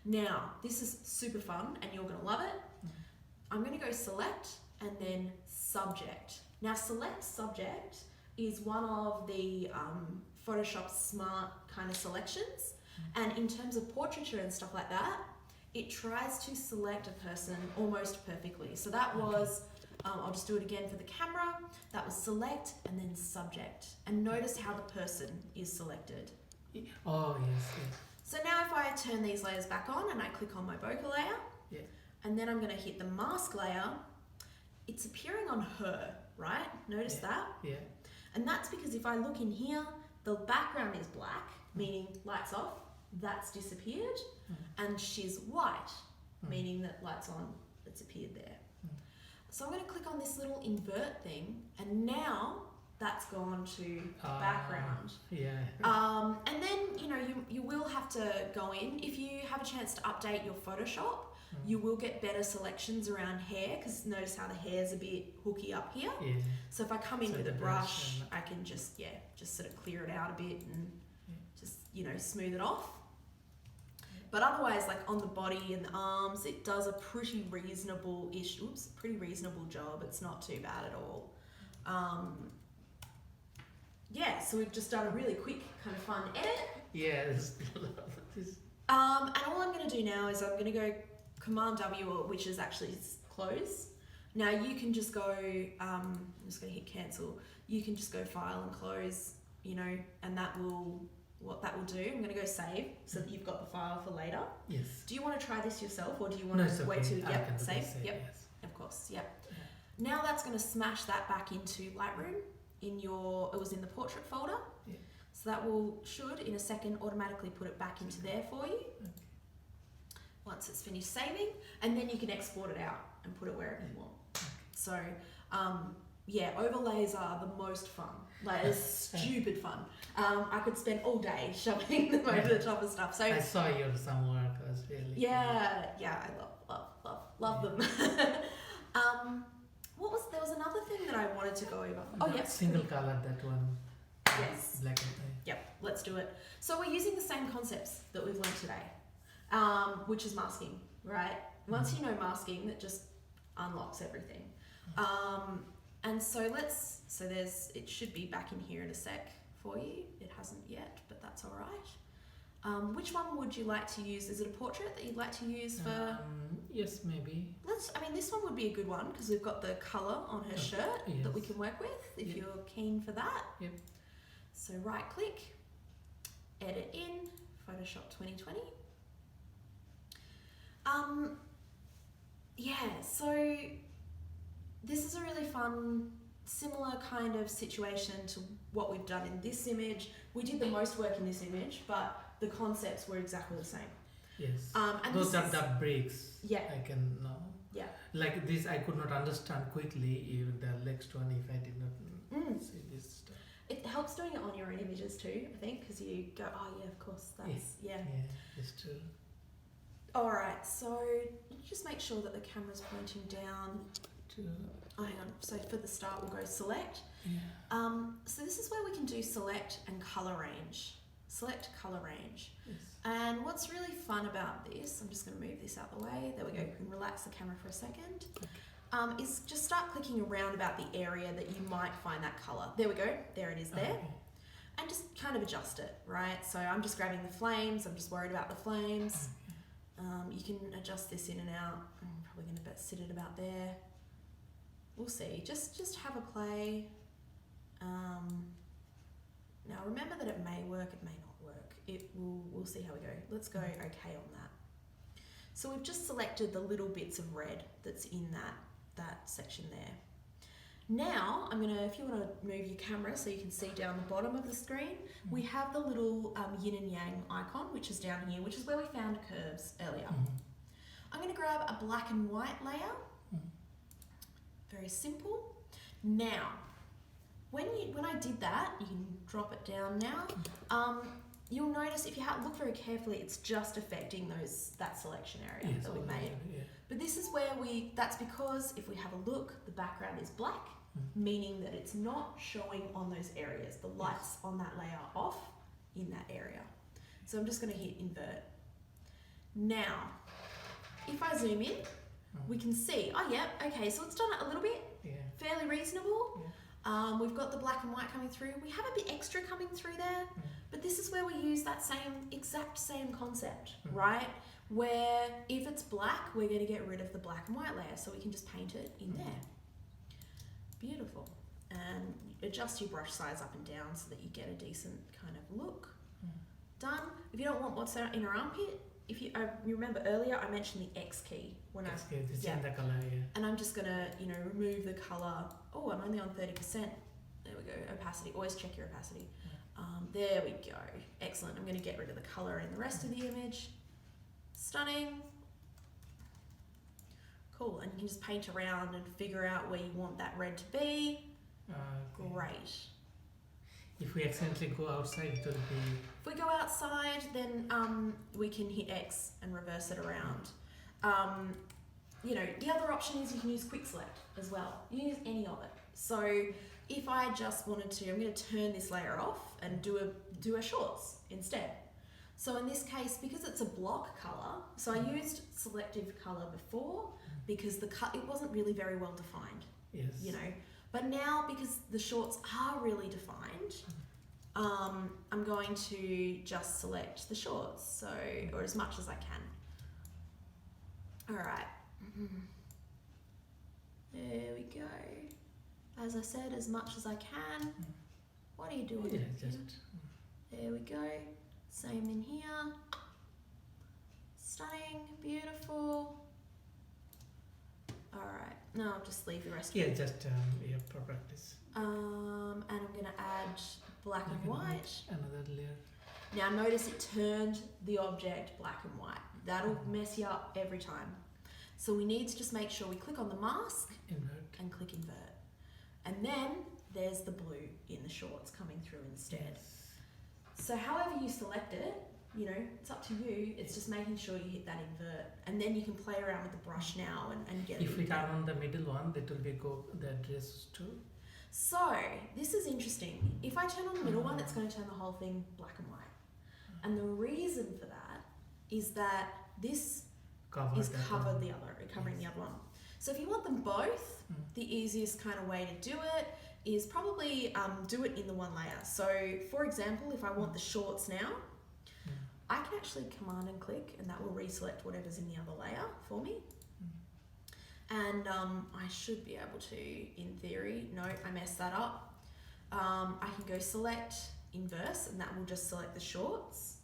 Now, this is super fun and you're going to love it. I'm going to go select and then subject. Now, select subject is one of the Photoshop smart kind of selections. And in terms of portraiture and stuff like that, it tries to select a person almost perfectly. So that was, I'll just do it again for the camera. That was select and then subject. And notice how the person is selected. Oh, yes. So now if I turn these layers back on and I click on my bokeh layer, and then I'm going to hit the mask layer, it's appearing on her, right? Notice that? Yeah. And that's because if I look in here, the background is black, meaning lights off, that's disappeared, and she's white, meaning that lights on, it's appeared there. So I'm going to click on this little invert thing, and now that's gone to background. Yeah. And then, you know, you will have to go in. If you have a chance to update your Photoshop, you will get better selections around hair, because notice how the hair's a bit hooky up here. Yeah. So if I come in So with the a brush, brush I can just sort of clear it out a bit and just, you know, smooth it off. But otherwise, like on the body and the arms, it does a pretty reasonable-ish, pretty reasonable job. It's not too bad at all. Yeah, so we've just done a really quick kind of fun edit. Yeah, this. And all I'm going to do now is I'm going to go Command W, which is actually close. Now you can just go, I'm just going to hit cancel. You can just go File and Close, you know, and that will, what that will do, I'm going to go Save so that you've got the file for later. Yes. Do you want to try this yourself, or do you want No, to it's wait okay. to, I can do save? this, Yep, yes. of course, yep. Now that's going to smash that back into Lightroom in your, it was in the portrait folder. Yeah. So that should in a second automatically put it back into there for you. Okay. Once it's finished saving, and then you can export it out and put it wherever you want. Okay. So, yeah, overlays are the most fun. Like, it's stupid fun. I could spend all day shoving them over the top of stuff. So I saw your some work. It was really yeah, I love them. There was another thing that I wanted to go over. Oh, The yes. Single color, that one. Yes. Black and white. Yep, let's do it. So we're using the same concepts that we've learned today, which is masking, right? Once you know masking, that just unlocks everything. And so it should be back in here in a sec for you. It hasn't yet, but that's all right. Which one would you like to use? Is it a portrait that you'd like to use for? Yes, maybe. This one would be a good one because we've got the colour on her shirt that we can work with if Yep. you're keen for that. Yep. So right click, edit in, Photoshop 2020. So this is a really fun, similar kind of situation to what we've done in this image. We did the most work in this image, but the concepts were exactly the same. Yes. And Those this are is- the breaks. Yeah. I can know. Yeah. Like this, I could not understand quickly. Even the next one, if I did not see this stuff. It helps doing it on your own images too, I think, because you go, oh yeah, of course, that's, yeah. Yeah, it's true. Alright, so just make sure that the camera's pointing down. True. Oh, hang on. So for the start, we'll go select. Yeah. So this is where we can do select and color range. Select color range. Yes. And what's really fun about this, I'm just going to move this out the way. There we go. You can relax the camera for a second. Is just start clicking around about the area that you might find that color. There we go. There it is there. Okay. And just kind of adjust it, right? So I'm just grabbing the flames. I'm just worried about the flames. You can adjust this in and out. I'm probably going to sit it about there. We'll see. Just have a play. Now remember that it may work, it may not work. We'll see how we go. Let's go okay on that. So we've just selected the little bits of red that's in that section there. Now I'm gonna, if you want to move your camera so you can see down the bottom of the screen, we have the little yin and yang icon, which is down here, which is where we found curves earlier. I'm gonna grab a black and white layer. Very simple. Now, when I did that, you can drop it down now. You'll notice if you look very carefully, it's just affecting that selection area that we made. Yeah. But this is where that's because if we have a look, the background is black, meaning that it's not showing on those areas. The lights on that layer are off in that area. So I'm just going to hit invert. Now, if I zoom in, we can see, oh yeah, okay, so it's done it a little bit, fairly reasonable. We've got the black and white coming through. We have a bit extra coming through there, but this is where we use that exact same concept, right? Where if it's black, we're going to get rid of the black and white layer, so we can just paint it in there. Beautiful. And adjust your brush size up and down so that you get a decent kind of look. Done. If you don't want what's in our armpit, you remember earlier I mentioned the X key when Yes, okay, this is the color, and I'm just gonna remove the color. Oh, I'm only on 30%. There we go. Opacity. Always check your opacity. There we go. Excellent. I'm gonna get rid of the color in the rest of the image. Stunning. Cool. And you can just paint around and figure out where you want that red to be. Okay. Great. If we accidentally go outside, it will be. If we go outside, then we can hit X and reverse it around. The other option is you can use quick select as well. You can use any of it. So if I just wanted to, I'm going to turn this layer off and do a shorts instead. So in this case, because it's a block color, so I used selective color before because it wasn't really very well defined. Yes. But now, because the shorts are really defined, I'm going to just select the shorts, or as much as I can. All right. There we go. As I said, as much as I can. What are you doing? Yeah, just. There we go. Same in here. Stunning, beautiful. All right. Now I'll just leave the rest. Yeah, just for practice. And I'm going to add black and white. Another layer. Now notice it turned the object black and white. That'll mess you up every time. So we need to just make sure we click on the mask Invert. and click invert. And then there's the blue in the shorts coming through instead. Yes. So however you select it, it's up to you. It's just making sure you hit that invert. And then you can play around with the brush now and get it. If we turn on the middle one, that will be the address too. So this is interesting. If I turn on the middle one, it's going to turn the whole thing black and white. And the reason for that is that this is covering the other one. So if you want them both, the easiest kind of way to do it is probably do it in the one layer. So for example, if I want the shorts now, I can actually command and click and that will reselect whatever's in the other layer for me. And I should be able to, in theory, no, I messed that up. I can go select inverse and that will just select the shorts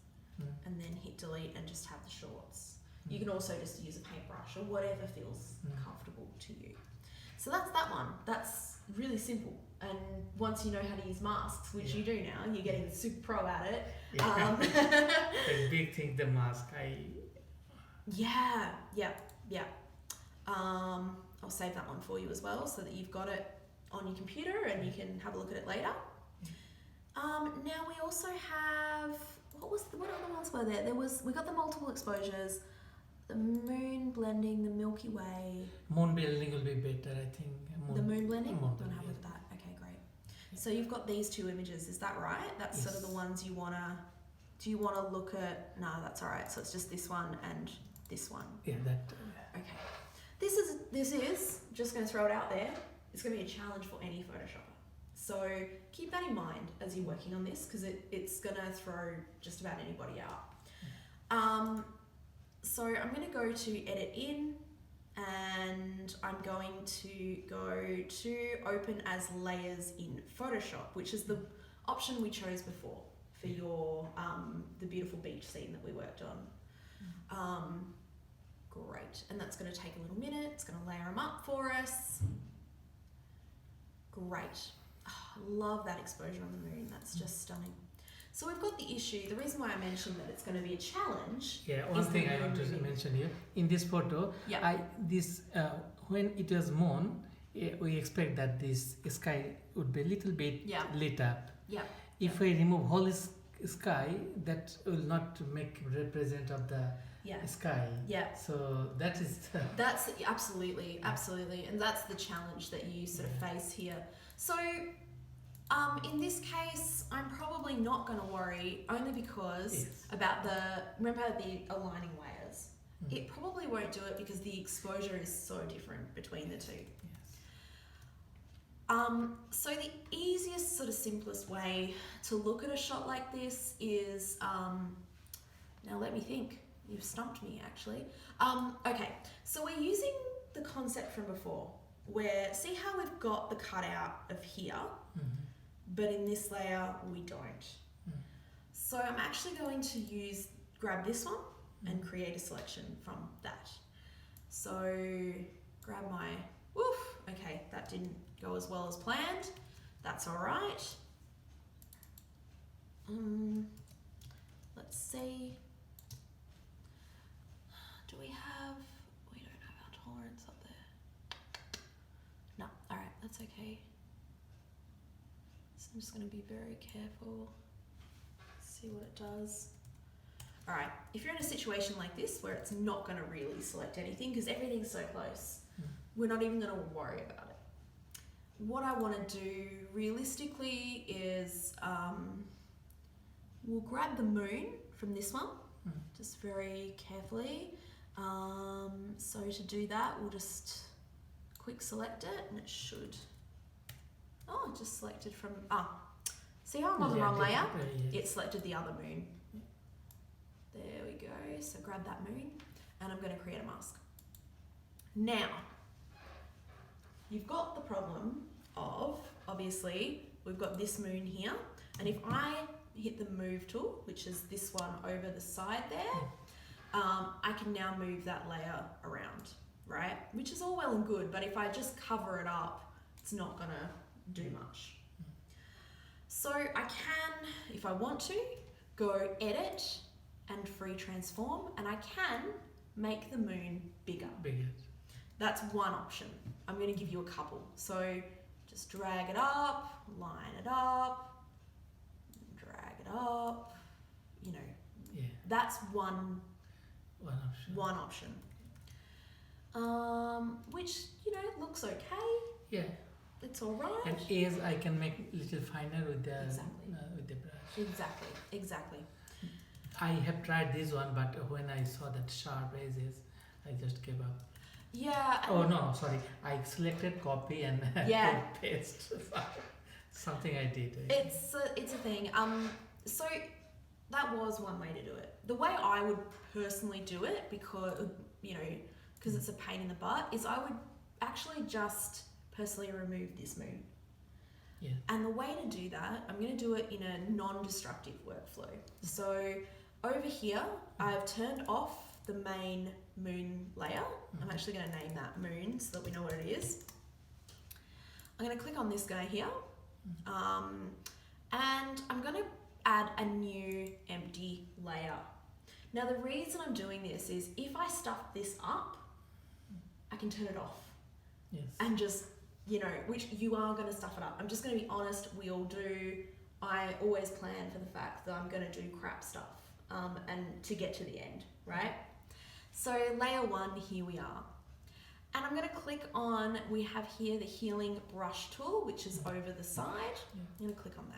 and then hit delete and just have the shorts. You can also just use a paintbrush or whatever feels comfortable to you. So that's that one. That's really simple. And once you know how to use masks, which you do now, you're getting super pro at it. Yeah. The big thing, the mask. Yeah. I'll save that one for you as well so that you've got it on your computer and you can have a look at it later. Now we also have, what other ones were there? We got the multiple exposures, the moon blending, the Milky Way. Moon building will be better, I think. The moon blending? Moon Don't have a look at that. Okay, great. So you've got these two images, is that right? That's sort of the ones you wanna, do you wanna look at, no, that's all right. So it's just this one and this one. Yeah, that. Okay. This is just going to throw it out there. It's going to be a challenge for any Photoshopper. So keep that in mind as you're working on this because it's going to throw just about anybody out. So I'm going to go to edit in and I'm going to go to open as layers in Photoshop, which is the option we chose before for your the beautiful beach scene that we worked on. Great, and that's going to take a little minute. It's going to layer them up for us. Great. Oh, I love that exposure on the moon. That's just stunning. So we've got the issue. The reason why I mentioned that it's going to be a challenge. Yeah, one thing I want to mention here. In this photo, when it was moon, we expect that this sky would be a little bit lit up. Yeah. If we remove whole sky, that will not represent of the sky. Yeah. So that is that's absolutely, and that's the challenge that you sort of face here. So in this case, I'm probably not going to worry only because about remember the aligning layers. It probably won't do it because the exposure is so different between the two. So the easiest sort of simplest way to look at a shot like this is, now let me think. You've stumped me actually. Okay, so we're using the concept from before where, see how we've got the cutout of here, but in this layer we don't. So I'm actually going to grab this one and create a selection from that. So grab my, okay, that didn't go as well as planned. That's all right. Let's see. We don't have our tolerance up there. No, all right, that's okay. So I'm just going to be very careful, see what it does. All right, if you're in a situation like this where it's not going to really select anything because everything's so close, we're not even going to worry about it. What I want to do realistically is we'll grab the moon from this one, just very carefully. So to do that, we'll just quick select it and it should, it just selected from, see how I'm on the wrong layer? It selected the other moon. There we go, so grab that moon and I'm going to create a mask. Now, you've got the problem of, obviously, we've got this moon here, and if I hit the move tool, which is this one over the side there, I can now move that layer around, right? Which is all well and good, but if I just cover it up, it's not gonna do much. So I can, if I want to, go edit and free transform, and I can make the moon bigger. That's one option. I'm going to give you a couple. So just drag it up, line it up, drag it up, that's one option. Which, looks okay. Yeah. It's all right. And ears I can make little finer with the with the brush. Exactly. I have tried this one, but when I saw that sharp edges, I just gave up. Yeah. Oh no, sorry. I selected copy and paste. Something I did. It's a thing. So that was one way to do it. The way I would personally do it, because it's a pain in the butt, is I would actually just personally remove this moon. Yeah. And the way to do that, I'm going to do it in a non-destructive workflow. So over here, I've turned off the main moon layer. I'm actually going to name that moon so that we know what it is. I'm going to click on this guy here. And I'm going to add a new empty layer. Now the reason I'm doing this is if I stuff this up, I can turn it off. Yes. And just, which you are going to stuff it up. I'm just going to be honest, we all do. I always plan for the fact that I'm going to do crap stuff and to get to the end, right? So layer 1, here we are. And I'm going to click on, we have here the healing brush tool, which is over the side. I'm going to click on that.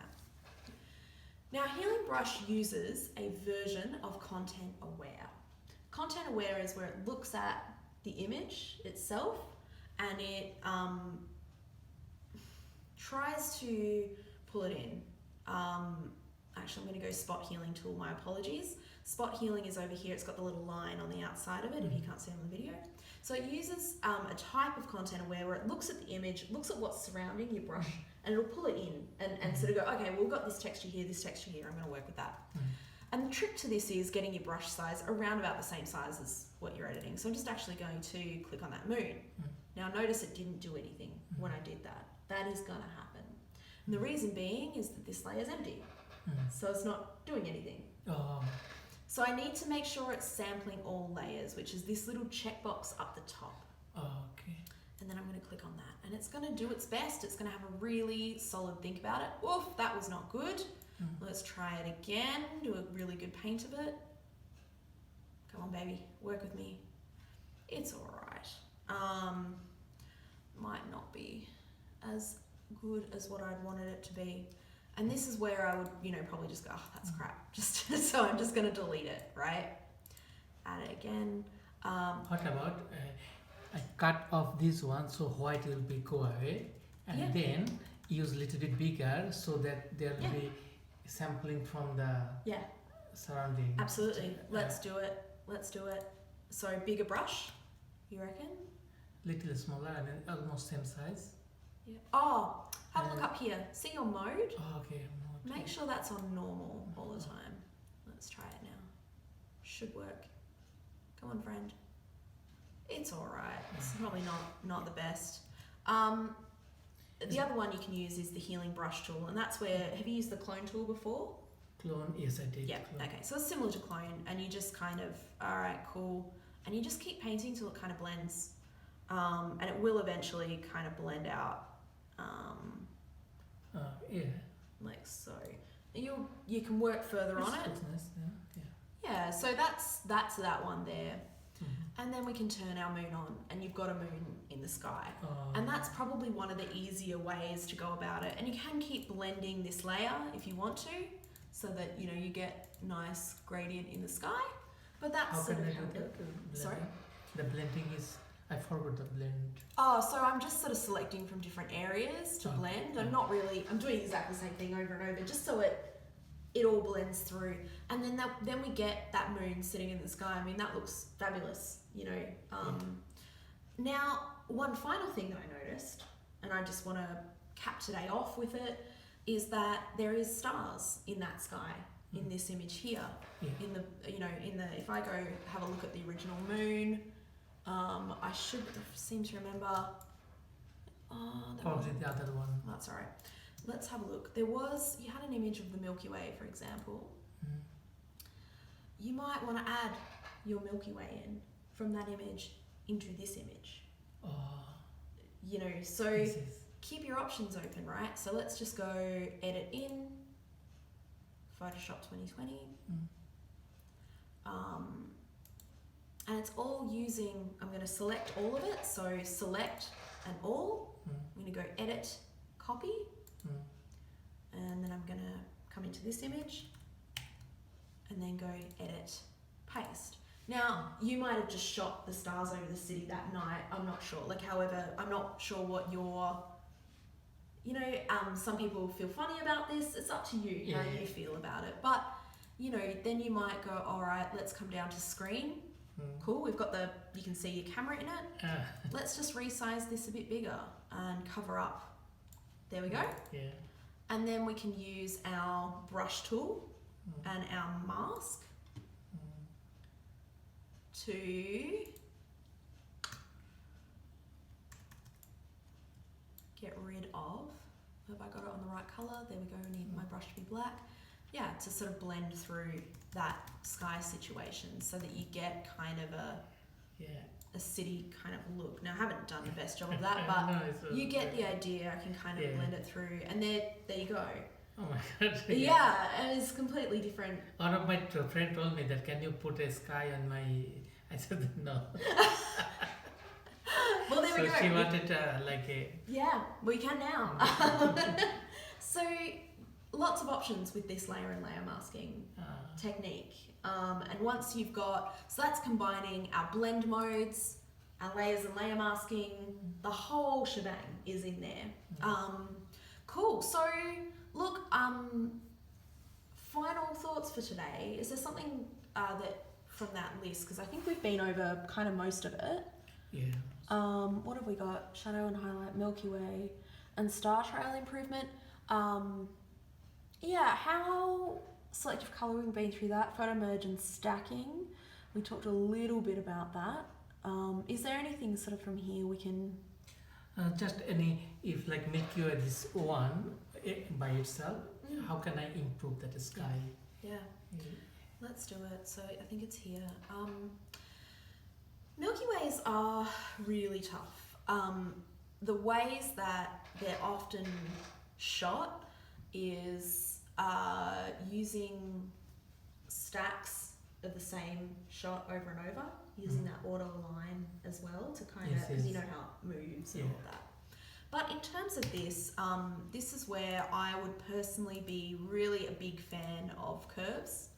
Now, Healing Brush uses a version of Content Aware. Content Aware is where it looks at the image itself and it tries to pull it in. Actually, I'm going to go Spot Healing tool, my apologies. Spot Healing is over here. It's got the little line on the outside of it, if you can't see it on the video. So it uses a type of Content Aware where it looks at the image, looks at what's surrounding your brush, and it'll pull it in and sort of go, okay, well, we've got this texture here, I'm going to work with that. And the trick to this is getting your brush size around about the same size as what you're editing. So I'm just actually going to click on that moon. Now notice it didn't do anything when I did that. That is going to happen. And the reason being is that this layer is empty. So it's not doing anything. So I need to make sure it's sampling all layers, which is this little checkbox up the top. Okay. And then I'm going to click on that. And it's going to do its best. It's going to have a really solid think about it. Oof, that was not good. Let's try it again. Do a really good paint of it. Come on, baby. Work with me. It's all right. Might not be as good as what I'd wanted it to be. And this is where I would, probably just go, oh, that's crap. So I'm just going to delete it, right? Add it again. What about I cut off this one so white will be go away, and then use a little bit bigger so that there will be sampling from the surrounding. Absolutely. Let's do it. So bigger brush, you reckon? Little smaller and then almost same size. Yeah. Oh, have a look up here. See your mode? Oh, okay. Make sure that's on normal all the time. Let's try it now. Should work. Come on, friend. It's all right. It's probably not the best. The other one you can use is the Healing Brush tool, and that's where, have you used the Clone tool before? Clone, yes I did. Yeah, Clone. okay. So it's similar to Clone, and you just kind of, all right, cool. And you just keep painting till it kind of blends. And it will eventually kind of blend out. Like so. You can work further on it. Nice. Yeah, so that's that one there. And then we can turn our moon on, and you've got a moon in the sky. And that's probably one of the easier ways to go about it. And you can keep blending this layer if you want to, so that you get nice gradient in the sky. But that's How sort can of I how do it- that? Blending? Sorry? The blending is, I forgot the blend. Oh, so I'm just sort of selecting from different areas to Okay. blend. I'm doing exactly the same thing over and over, just so it all blends through. And then we get that moon sitting in the sky. I mean, that looks fabulous, Now, one final thing that I noticed, and I just want to cap today off with it, is that there is stars in that sky, in this image here. Yeah. If I go have a look at the original moon, I should seem to remember. Probably the other one. That's all right. Let's have a look. You had an image of the Milky Way, for example. You might want to add your Milky Way in from that image into this image. So This is, keep your options open, right? So let's just go edit in Photoshop 2020. And it's all using, I'm going to select all of it. So select and all. I'm going to go edit, copy. And then I'm going to come into this image and then go edit, paste. Now, you might have just shot the stars over the city that night. I'm not sure. However, I'm not sure what your, some people feel funny about this. It's up to you how you feel about it. But you know, then you might go, all right, let's come down to screen. Cool, we've got you can see your camera in it. Let's just resize this a bit bigger and cover up. There we go. Yeah. And then we can use our brush tool and our mask to get rid of. Have I got it on the right colour? There we go, I need my brush to be black. Yeah, to sort of blend through that sky situation so that you get kind of a city kind of look. Now, I haven't done the best job of that, but No, you get the idea. I can kind of blend it through, and there you go. Oh my god. Yeah, and it's completely different. One of my friend told me that, can you put a sky on my... I said no. Well, there we go. So she wanted like a... Yeah, we can now. So, lots of options with this layer and layer masking technique. And once you've got, so that's combining our blend modes, our layers and layer masking, the whole shebang is in there. Cool. So, look, final thoughts for today. Is there something that from that list? Because I think we've been over kind of most of it. Yeah. What have we got? Shadow and highlight, Milky Way, and star trail improvement. Yeah, how selective colouring, been through that, photo merge and stacking. We talked a little bit about that. Is there anything sort of from here we can... Just any, if like Milky Way this one by itself, how can I improve that sky? Yeah, let's do it. So I think it's here. Milky Ways are really tough. The ways that they're often shot is using stacks of the same shot over and over, using that auto align as well to kind of, because you know how it moves and all of that. But in terms of this, this is where I would personally be really a big fan of curves.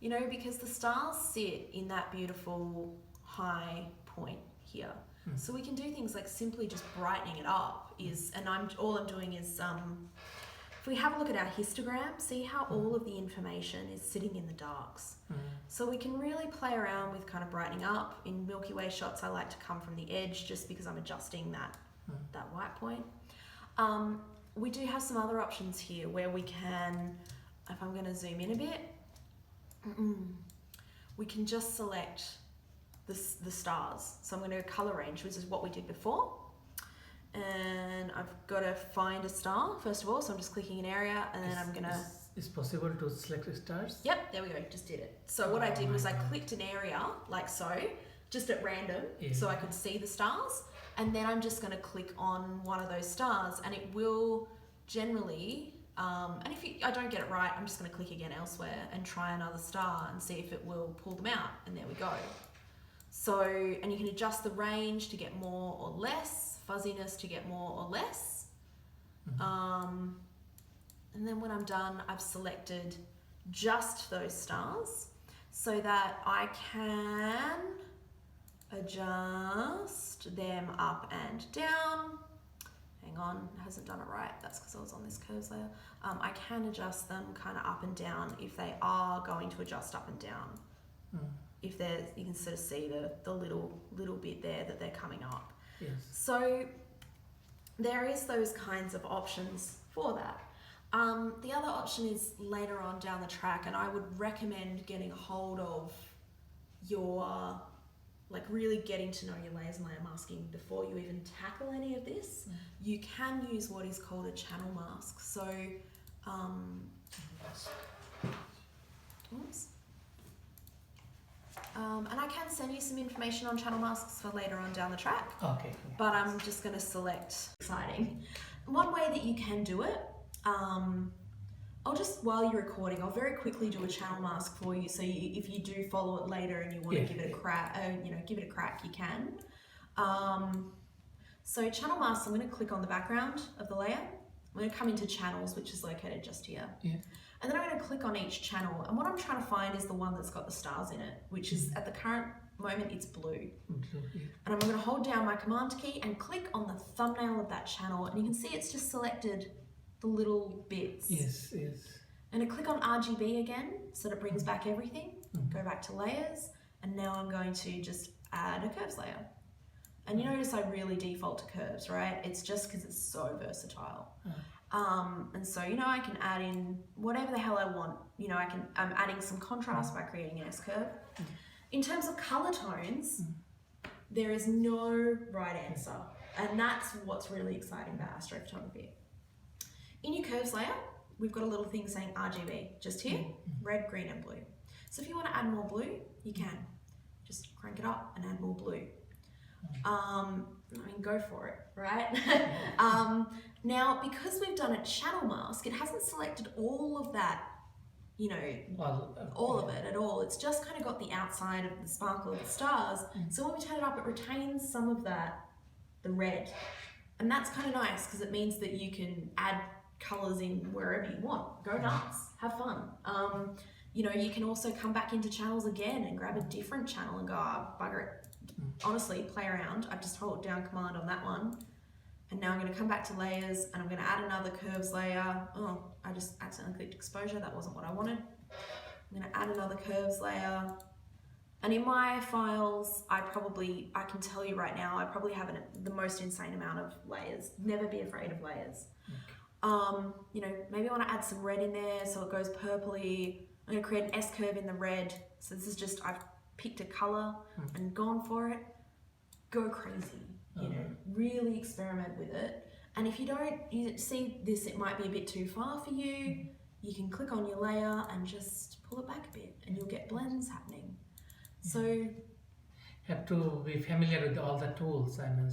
You know, because the stars sit in that beautiful high point here. So we can do things like simply just brightening it up and all I'm doing is, if we have a look at our histogram, see how all of the information is sitting in the darks. So we can really play around with kind of brightening up. In Milky Way shots, I like to come from the edge just because I'm adjusting that white point. We do have some other options here where we can, if I'm going to zoom in a bit, we can just select the stars. So I'm going to color range, which is what we did before. And I've got to find a star first of all, so I'm just clicking an area and then I'm gonna... Is possible to select stars? Yep, there we go, just did it. So what I did was I clicked an area like so, just at random, so I could see the stars, and then I'm just going to click on one of those stars and it will generally, and if I don't get it right, I'm just going to click again elsewhere and try another star and see if it will pull them out, and there we go. So, and you can adjust the range to get more or less, fuzziness to get more or less. And then when I'm done, I've selected just those stars so that I can adjust them up and down. Hang on, it hasn't done it right. That's because I was on this curves layer. I can adjust them kind of up and down if they are going to adjust up and down. If they're, you can sort of see the little bit there that they're coming up. Yes. So there is those kinds of options for that. The other option is later on down the track, and I would recommend getting a hold of your, like really getting to know your layers and layer masking before you even tackle any of this. You can use what is called a channel mask. So, oops. And I can send you some information on channel masks for later on down the track. Okay. But I'm just going to select exciting. One way that you can do it, I'll just, while you're recording, I'll very quickly do a channel mask for you. So if you do follow it later and you want to give it a crack, give it a crack, you can. So channel masks, I'm going to click on the background of the layer. I'm going to come into channels, which is located just here. And then I'm going to click on each channel. And what I'm trying to find is the one that's got the stars in it, which is at the current moment, it's blue. And I'm going to hold down my command key and click on the thumbnail of that channel. And you can see it's just selected the little bits. Yes. I'm going to click on RGB again so that it brings back everything. Mhm. Go back to layers, and now I'm going to just add a curves layer. And you notice I really default to curves, right? It's just because it's so versatile. And so, you know, I can add in whatever the hell I want. You know, I'm adding some contrast by creating an S-curve. In terms of color tones, there is no right answer. And that's what's really exciting about astrophotography. In your curves layer, we've got a little thing saying RGB, just here, red, green, and blue. So if you want to add more blue, you can. Just crank it up and add more blue. I mean, go for it, right? Now, because we've done a channel mask, it hasn't selected all of that, you know, all of it at all. It's just kind of got the outside of the sparkle of the stars. So when we turn it up, it retains some of that, the red. And that's kind of nice because it means that you can add colors in wherever you want. Go nuts, have fun. You know, you can also come back into channels again and grab a different channel and go, oh, bugger it. Honestly, play around. I've just held down command on that one. And now I'm going to come back to layers and I'm going to add another curves layer. Oh, I just accidentally clicked exposure. That wasn't what I wanted. I'm going to add another curves layer. And in my files, I can tell you right now, I probably have the most insane amount of layers. Never be afraid of layers. You know, maybe I want to add some red in there so it goes purpley. I'm going to create an S-curve in the red. So this is just, I've picked a color and gone for it. Go crazy, you know, really experiment with it. And if you see this, it might be a bit too far for you, you can click on your layer and just pull it back a bit and you'll get blends happening. So have to be familiar with all the tools, I mean,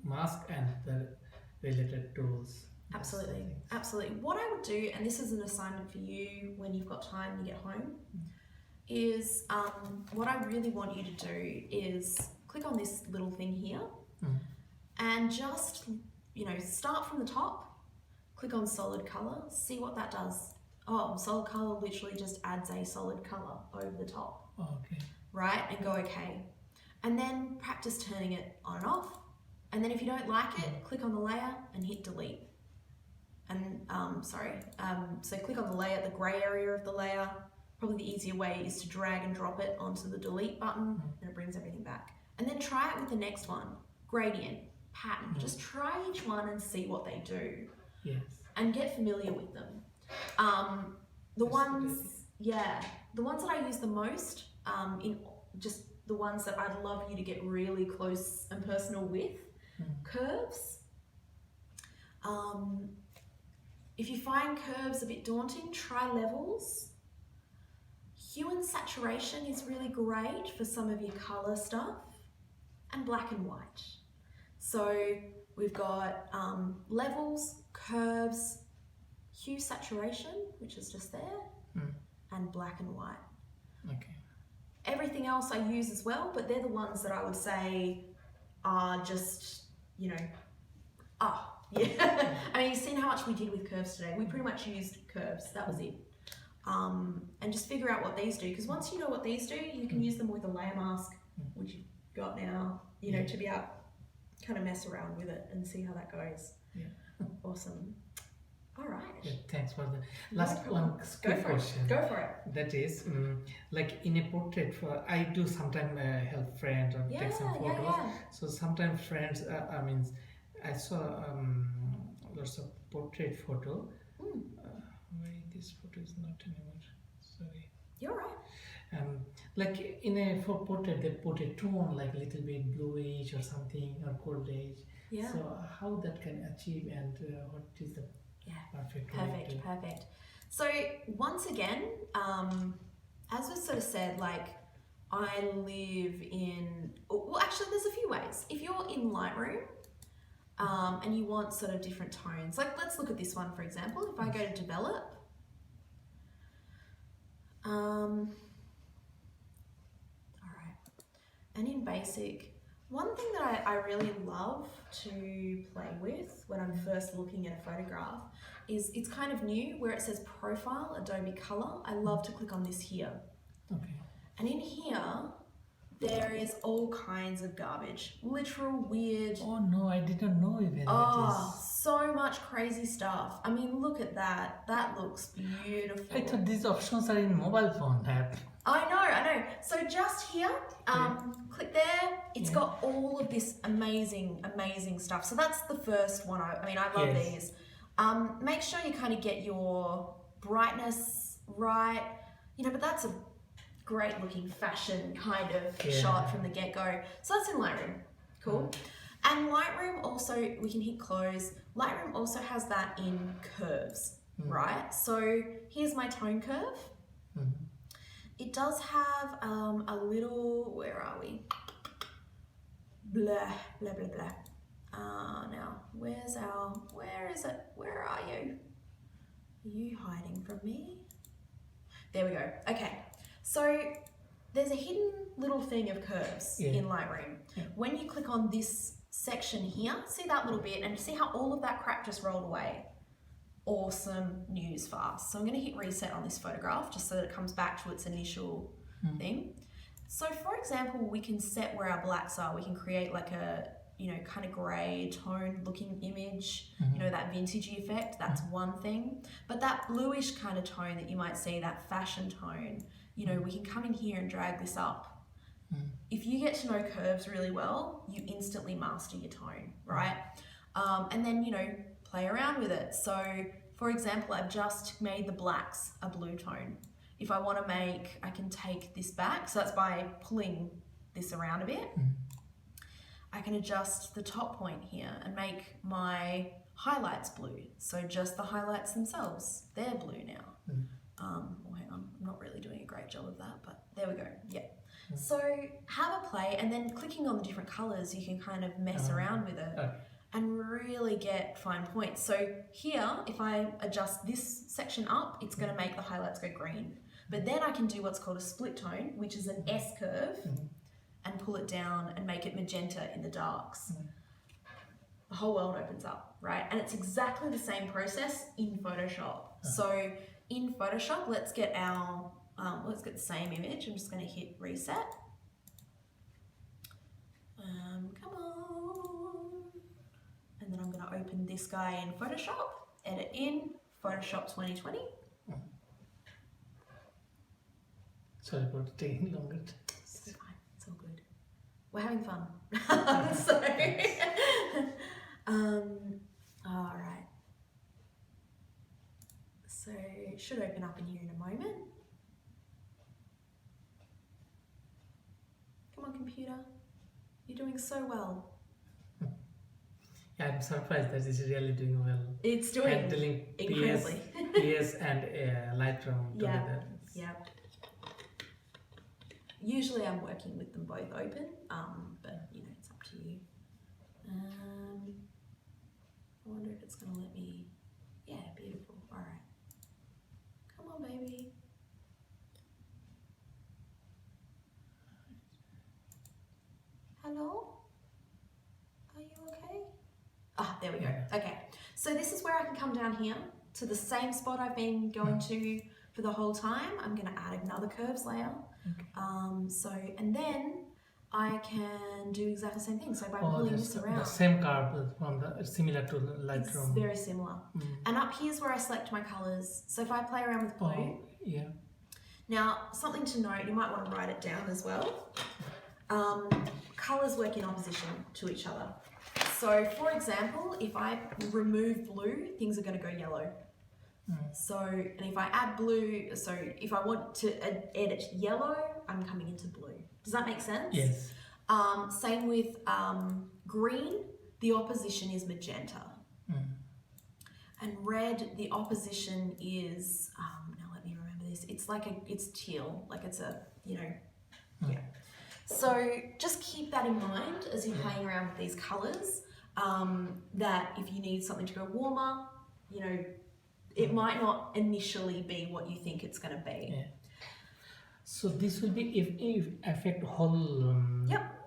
mask and the related tools. absolutely, absolutely. What I would do, and this is an assignment for you when you've got time and you get home, is what I really want you to do is click on this little thing here and just, you know, start from the top, click on solid color, see what that does. Oh, solid color literally just adds a solid color over the top. Okay. Right? And go okay. And then practice turning it on and off. And then if you don't like it, click on the layer and hit delete. And so click on the layer, the gray area of the layer. Probably the easier way is to drag and drop it onto the delete button and it brings everything back. And then try it with the next one. Gradient, pattern. Just try each one and see what they do. Yes. And get familiar with them. The ones that I use the most, in just the ones that I'd love you to get really close and personal with, curves. If you find curves a bit daunting, try levels. Hue and saturation is really great for some of your color stuff, and black and white. So we've got levels, curves, hue saturation, which is just there, and black and white. Okay. Everything else I use as well, but they're the ones that I would say are just, you know, yeah. I mean, you've seen how much we did with curves today. We pretty much used curves, that was it. And just figure out what these do, because once you know what these do, you can use them with a layer mask, which you've got now, you know, to be able to kind of mess around with it and see how that goes. Yeah. Awesome. All right. Yeah, thanks for the last one quick question. Go for it. That is, like in a portrait, I do sometimes help friends or take some photos. Yeah. So sometimes friends, I saw lots of portrait photo. Wait, this photo is not anymore. Sorry. You're right. Like in a portrait, they put a tone like a little bit bluish or something or goldish. Yeah. So how that can achieve and what is the perfect way to... Perfect. So once again, as we sort of said, like I live in, well actually there's a few ways. If you're in Lightroom and you want sort of different tones, like let's look at this one for example. If I go to develop, all right, and in basic, one thing that I really love to play with when I'm first looking at a photograph is it's kind of new where it says profile, Adobe Color. I love to click on this here. Okay. And in here, There is all kinds of garbage. Literal weird. Oh no, I didn't know even Oh, that so much crazy stuff. I mean, look at that. That looks beautiful. is. I thought these options are in mobile phone app. I know. So just here, click there. It's Yeah. got all of this amazing stuff. So that's the first one. I mean, I love Yes. these. Make sure you kind of get your brightness right. You know, but that's a great looking fashion kind of Yeah. shot from the get-go. So that's in Lightroom. Cool. And Lightroom also, we can hit close. Lightroom also has that in curves, right? So here's my tone curve. Mhm. It does have a little, where are we? Blah, blah, blah, blah. Now, where is it? Where are you? Are you hiding from me? There we go. Okay, so there's a hidden little thing of curves Yeah. in Lightroom. Yeah. When you click on this section here, see that little bit and see how all of that crap just rolled away? Awesome news fast. So I'm going to hit reset on this photograph just so that it comes back to its initial thing. So for example, we can set where our blacks are. We can create like a, you know, kind of grey tone looking image, you know, that vintagey effect. That's one thing. But that bluish kind of tone that you might see, that fashion tone, you know, we can come in here and drag this up. If you get to know curves really well, you instantly master your tone, right? And then, you know, play around with it. So for example, I've just made the blacks a blue tone. If I want to make, I can take this back. So that's by pulling this around a bit. I can adjust the top point here and make my highlights blue. So just the highlights themselves, they're blue now. Oh, hang on, I'm not really doing a great job of that, but there we go, yeah. So have a play, and then clicking on the different colors, you can kind of mess around with it and really get fine points. So here, if I adjust this section up, it's gonna make the highlights go green. But then I can do what's called a split tone, which is an S curve, and pull it down and make it magenta in the darks. The whole world opens up, right? And it's exactly the same process in Photoshop. So in Photoshop, let's get the same image. I'm just going to hit reset. Come on. And then I'm going to open this guy in Photoshop, edit in, Photoshop 2020. Sorry for taking longer. It's fine, it's all good. We're having fun. So, all right. So it should open up in here in a moment. Come on, computer. You're doing so well. Yeah, I'm surprised that it's really doing well. It's doing Handling incredibly. PS and Lightroom Yeah. together. Yep. Usually I'm working with them both open, but you know, it's up to you. I wonder if it's gonna let me, yeah, beautiful, all right. Come on, baby. Hello? Are you okay? Ah, there we go, okay. So this is where I can come down here to the same spot I've been going to for the whole time. I'm gonna add another curves layer. And then I can do exactly the same thing. So by pulling this around, the same curve from the similar to it's Lightroom. very similar. And up here's where I select my colors. So if I play around with blue, Oh, yeah. now something to note, you might want to write it down as well. Colors work in opposition to each other. So for example, if I remove blue, things are going to go yellow. So, and if I add blue, so if I want to edit yellow, I'm coming into blue. Does that make sense? Yes. Same with green, the opposition is magenta. And red, the opposition is, now let me remember this, it's teal, like it's a, you know, yeah. So just keep that in mind as you're playing around with these colors, that if you need something to go warmer, you know, it might not initially be what you think it's going to be. Yeah. So this will be if affect whole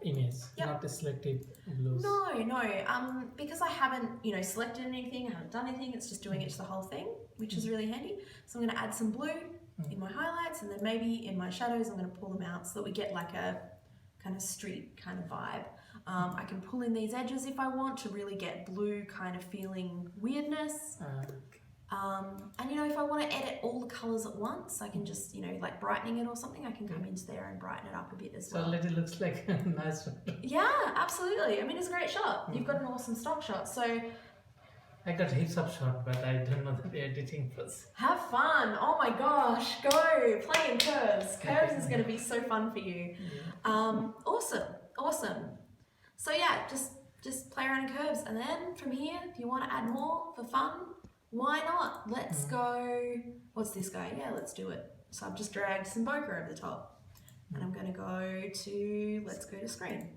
image, not the selected blues. No, because I haven't, you know, selected anything, I haven't done anything, it's just doing it to the whole thing, which is really handy. So I'm going to add some blue in my highlights, and then maybe in my shadows I'm going to pull them out so that we get like a kind of street kind of vibe. I can pull in these edges if I want to really get blue kind of feeling weirdness. And you know, if I want to edit all the colours at once, I can just, you know, like brightening it or something, I can come into there and brighten it up a bit as So well. already looks like a nice one. Yeah, absolutely. I mean, it's a great shot. You've got an awesome stock shot. So I got heaps of shot, but I don't know the editing first. have fun. Oh my gosh, go play in curves. Curves is going to be so fun for you. Awesome. So yeah, just play around in curves, and then from here, if you want to add more for fun, why not? Let's go. What's this guy? Yeah, let's do it. So I've just dragged some bokeh over the top, and I'm going to go to. Let's go to screen.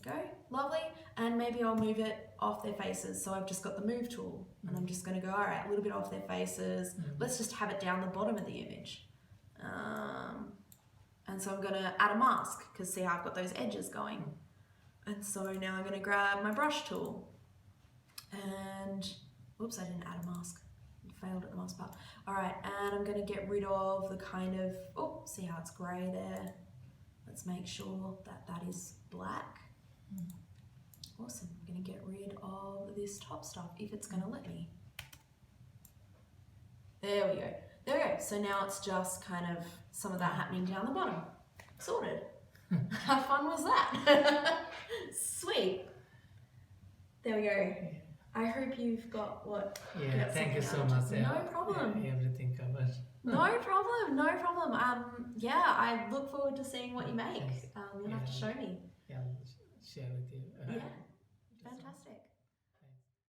Go, lovely, and maybe I'll move it off their faces. So I've just got the move tool, and I'm just going to go, all right, a little bit off their faces. Let's just have it down the bottom of the image. And so I'm going to add a mask, because see how I've got those edges going. And so now I'm going to grab my brush tool, and oops, I didn't add a mask. Failed at the mask part. All right, and I'm going to get rid of the kind of, oh, see how it's grey there. Let's make sure that that is black. Awesome. I'm going to get rid of this top stuff if it's going to let me. There we go. There we go. So now it's just kind of some of that happening down the bottom. Sorted. How fun was that? Sweet. There we go. I hope you've got what. Yeah, thank you so something out much. of it. No problem. Yeah, everything covered. No problem. No problem. Yeah, I look forward to seeing what you make. Thanks. You'll have to show me. Yeah, I'll share with you. Yeah. Fantastic.